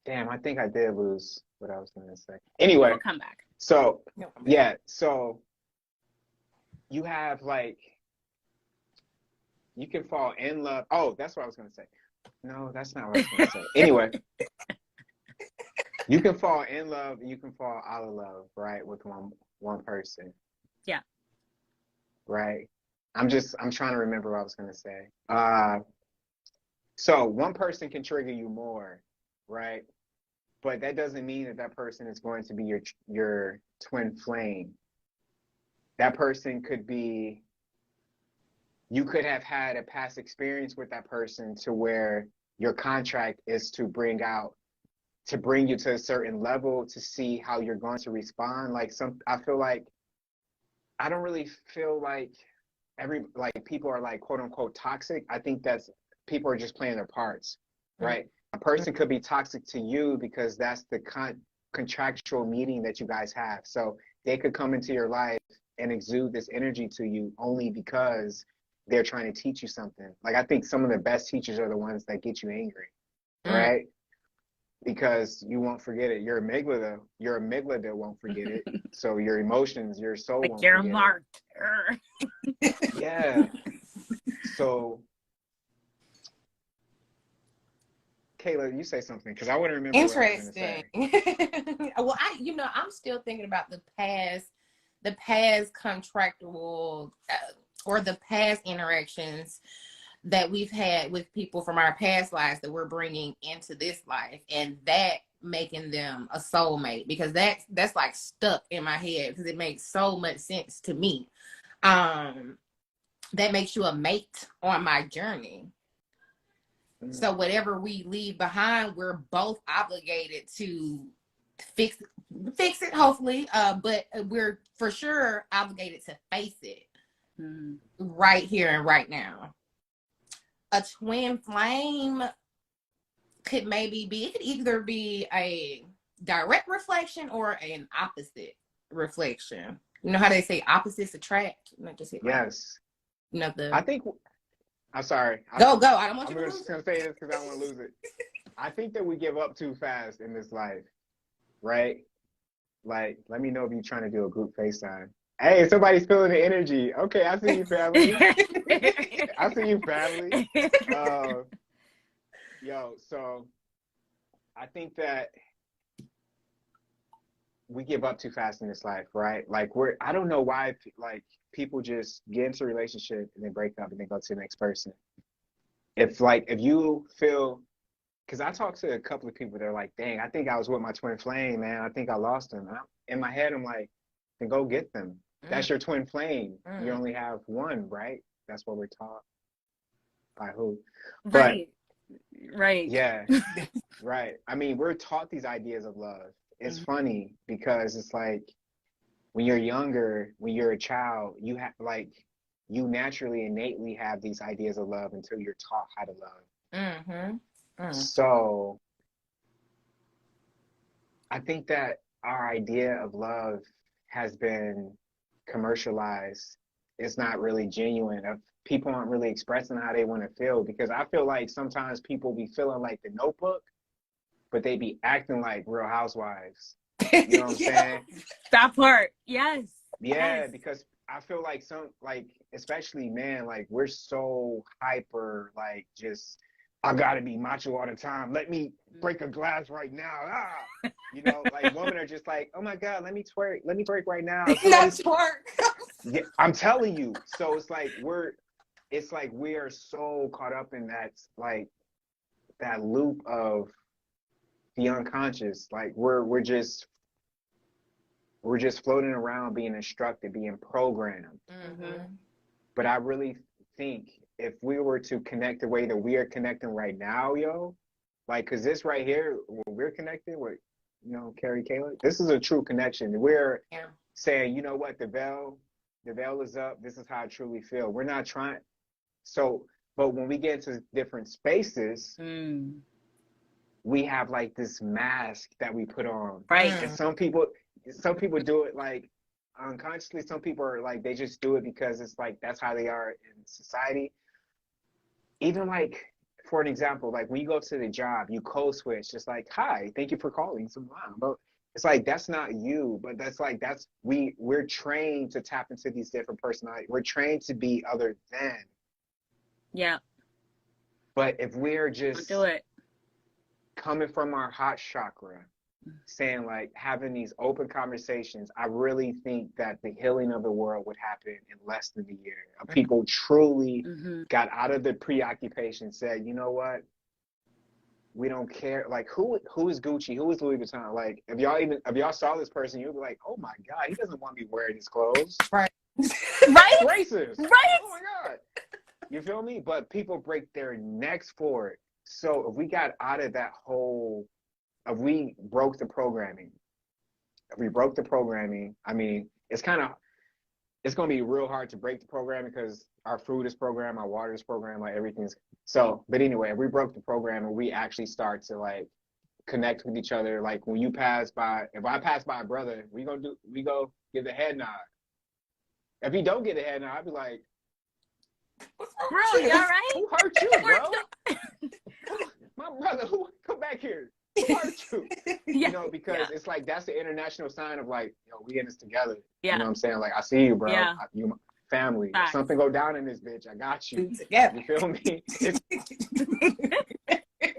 damn, I think I did lose what I was going to say. Anyway, we'll come back. So so you have like, you can fall in love. Oh, that's what I was going to say. No, that's not what I was going to say. Anyway, you can fall in love and you can fall out of love, right, with one person. Yeah. Right. I'm trying to remember what I was going to say. So one person can trigger you more, right? But that doesn't mean that person is going to be your twin flame. That person could be, you could have had a past experience with that person to where your contract is to bring you to a certain level to see how you're going to respond. I feel like, I don't really feel like people are like quote unquote toxic. I think people are just playing their parts, right? A person could be toxic to you because that's the contractual meeting that you guys have. So they could come into your life and exude this energy to you only because they're trying to teach you something. Like, I think some of the best teachers are the ones that get you angry, right? Because you won't forget it. Your amygdala won't forget it. So your emotions, your soul won't forget it. You're marked. Yeah. So Kayla, you say something because I want to remember. Interesting. Well, I'm still thinking about the past contractual or the past interactions that we've had with people from our past lives that we're bringing into this life, and that making them a soulmate, because that's like stuck in my head because it makes so much sense to me. That makes you a mate on my journey. So whatever we leave behind, we're both obligated to fix it, hopefully. But we're for sure obligated to face it right here and right now. A twin flame could either be a direct reflection or an opposite reflection. You know how they say opposites attract? Yes. I think. I'm sorry. Go. I don't want you to lose it. I'm just going to say this because I don't want to lose it. I think that we give up too fast in this life, right? Like, let me know if you're trying to do a group FaceTime. Hey, somebody's feeling the energy. Okay, I see you, family. I see you, family. So I think that we give up too fast in this life, right? Like I don't know why like people just get into a relationship and then break up and then go to the next person. If you feel, because I talked to a couple of people that are like, dang, I think I was with my twin flame, man. I think I lost him. In my head, I'm like, then go get them. That's your twin flame. You only have one, right? That's what we're taught. By who? Right. Right. Yeah, right. I mean, we're taught these ideas of love. It's funny because it's like when you're younger, when you're a child, you have like you naturally innately have these ideas of love until you're taught how to love. So I think that our idea of love has been commercialized. It's not really genuine. People aren't really expressing how they want to feel, because I feel like sometimes people be feeling like The Notebook, but they be acting like Real Housewives. You know what I'm saying? That part, yes. Yeah, yes. because I feel like especially men, like we're so hyper, like just, I gotta be macho all the time. Let me break a glass right now. Ah, you know, like women are just like, oh my God, let me twerk, let me break right now. Not twerk. Yeah, I'm telling you. So it's like we are so caught up in that loop of the unconscious. Like we're just floating around being instructed, being programmed. But I really think if we were to connect the way that we are connecting right now, like, cause this right here, when we're connected with, Carrie, Kayla, this is a true connection. We're saying, you know what, the veil is up. This is how I truly feel. We're not trying. So, but when we get into different spaces, we have like this mask that we put on. Right. And some people do it like unconsciously. Some people are like, they just do it because it's like, that's how they are in society. Even like, for an example, like when you go to the job, you code switch, just like, hi, thank you for calling. But it's like, that's not you, but we're trained to tap into these different personalities. We're trained to be other than. Yeah. But if we're just do it, coming from our heart chakra, saying like, having these open conversations, I really think that the healing of the world would happen in less than a year. People truly got out of the preoccupation, said, you know what? We don't care. Like, who is Gucci? Who is Louis Vuitton? Like, if y'all saw this person, you'd be like, oh my God, he doesn't want me wearing his clothes. Right. Right? Racist. Right. Oh my God. You feel me? But people break their necks for it. So if we got out of that whole, if we broke the programming, I mean, it's going to be real hard to break the programming because our food is programmed, our water is programmed, like everything's. So, but anyway, if we broke the program and we actually start to like connect with each other, like when if I pass by a brother, we go give the head nod. If he don't get a head nod, I'd be like, bro, you all right? who hurt you, bro? My brother, come back here. Who hurt you? Yeah. You know, because it's like, that's the international sign of like, we in this together. Yeah. You know what I'm saying? Like, I see you, bro. Yeah. You my family. Facts. If something go down in this bitch, I got you. Together. You feel me?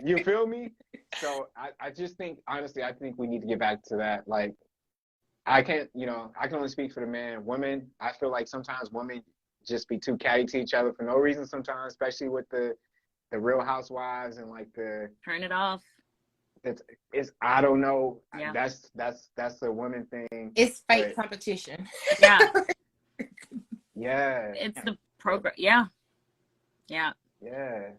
You feel me? So I just think, honestly, I think we need to get back to that. Like, I can only speak for the man. Women, I feel like sometimes women just be too catty to each other for no reason sometimes, especially with the Real Housewives and like turn it off. It's I don't know. Yeah. That's a woman thing. It's fake competition. Yeah. Yeah. It's the program. Yeah. Yeah. Yeah.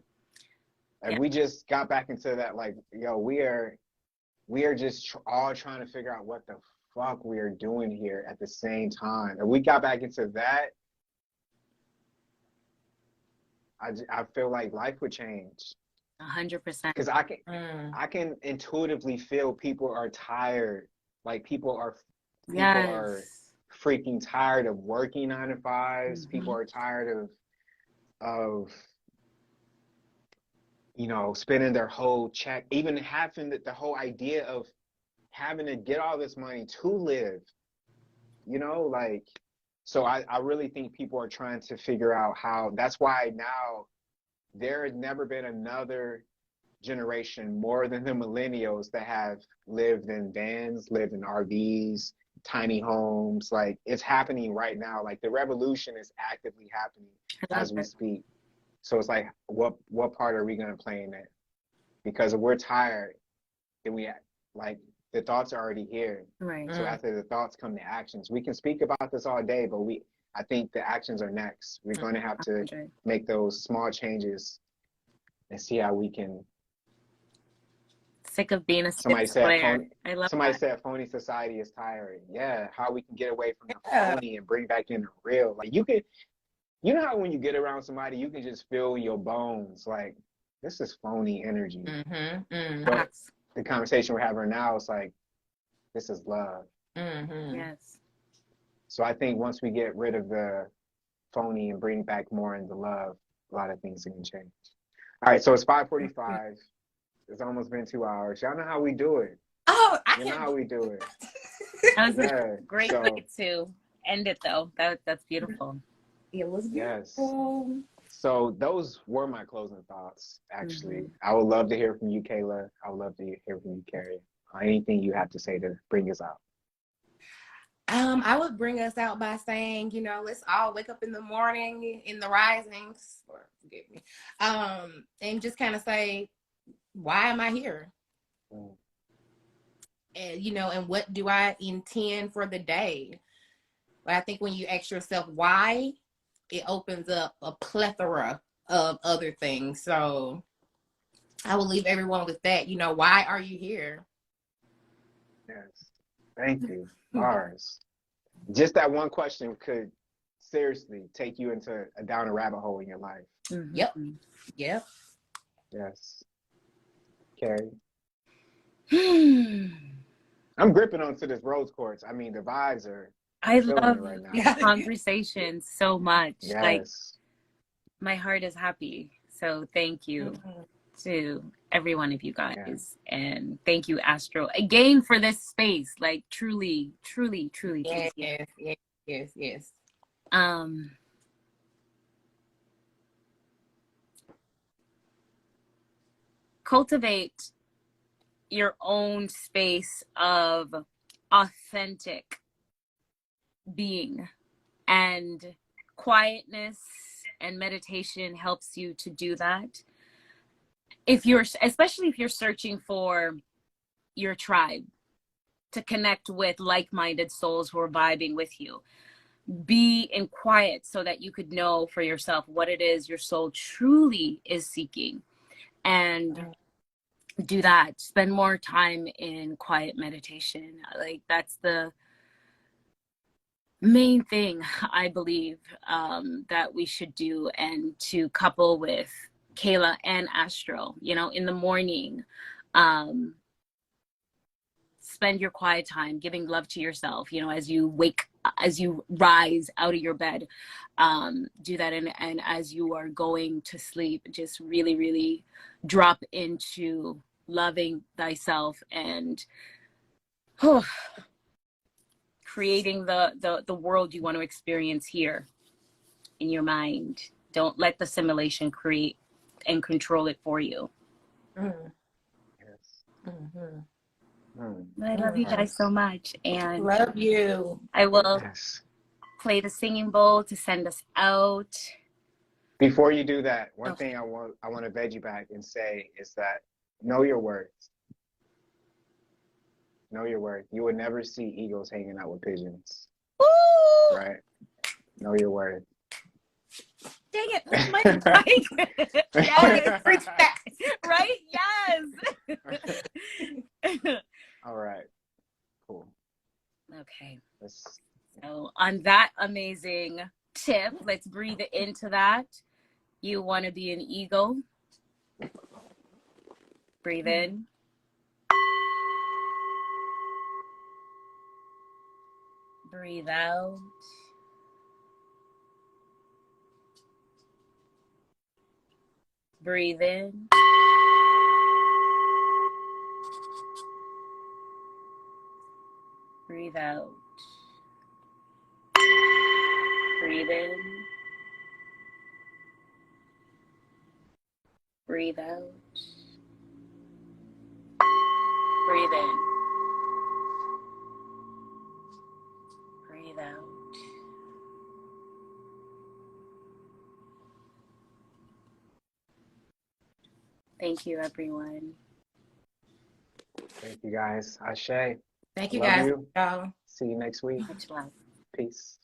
And we just got back into that, like, we are just all trying to figure out what the fuck we are doing here at the same time. And we got back into that, I feel like life would change. 100%. Because I can intuitively feel people are tired. Like people are freaking tired of working 9 to 5s. People are tired of spending their whole check, even having the whole idea of having to get all this money to live. Like, so I really think people are trying to figure out how. That's why now there has never been another generation more than the millennials that have lived in vans, lived in RVs, tiny homes. Like, it's happening right now. Like, the revolution is actively happening as we speak. So it's like, what part are we going to play in it? Because if we're tired, then like, the thoughts are already here. Right. So after the thoughts come the actions. We can speak about this all day, but I think the actions are next. We're going to have to make those small changes and see how we can. Sick of being a Somebody said Somebody said phony society is tiring. Yeah, how we can get away from the phony and bring back in the real. Like, you know how when you get around somebody, you can just feel your bones. Like, this is phony energy. But the conversation we're having now is like, this is love. Yes. So I think once we get rid of the phony and bring back more in the love, a lot of things can change. All right, so it's 5:45. It's almost been 2 hours. Y'all know how we do it. Oh, you know how we do it. That was a great way to end it, though. That's beautiful. It was beautiful. Yes. So those were my closing thoughts, actually. I would love to hear from you, Kayla. I would love to hear from you, Carrie. Anything you have to say to bring us out? I would bring us out by saying, let's all wake up in the morning in the risings, or forgive me, and just kind of say, why am I here? And, and what do I intend for the day? But I think when you ask yourself why, it opens up a plethora of other things. So I will leave everyone with that. Why are you here? Yes. Thank you. Mars. Just that one question could seriously take you down a rabbit hole in your life. Yep. Yes. Carrie. I'm gripping onto this rose quartz. I mean, the vibes are. I love right now. this conversation so much. Yes. Like, my heart is happy. So thank you to every one of you guys. And thank you, Astro, again for this space. Like, truly. Yes. Cultivate your own space of authentic being, and quietness and meditation helps you to do that. Especially if you're searching for your tribe, to connect with like-minded souls who are vibing with you, be in quiet so that you could know for yourself what it is your soul truly is seeking, and do that. Spend more time in quiet meditation. Like, that's the main thing I believe that we should do, and to couple with Kayla and Astro, in the morning, spend your quiet time giving love to yourself, as you rise out of your bed, do that. And as you are going to sleep, just really, really drop into loving thyself and creating the world you want to experience here in your mind. Don't let the simulation create and control it for you. But I love you guys so much, and love you. I will play the singing bowl to send us out. Before you do that, one thing I want to veg you back and say is that know your worth. Know your worth. You would never see eagles hanging out with pigeons. Ooh! Right? Know your worth. Dang it, that's my mic. Yes. Right? Yes. All right. Cool. Okay. So on that amazing tip, let's breathe into that. You want to be an eagle. Breathe in. Breathe out. Breathe in. Breathe out. Breathe in. Breathe out. Breathe in. Breathe out. Thank you, everyone. Thank you guys. Ashe. Thank you Love guys. you. Y'all. See you next week. Much love. Peace.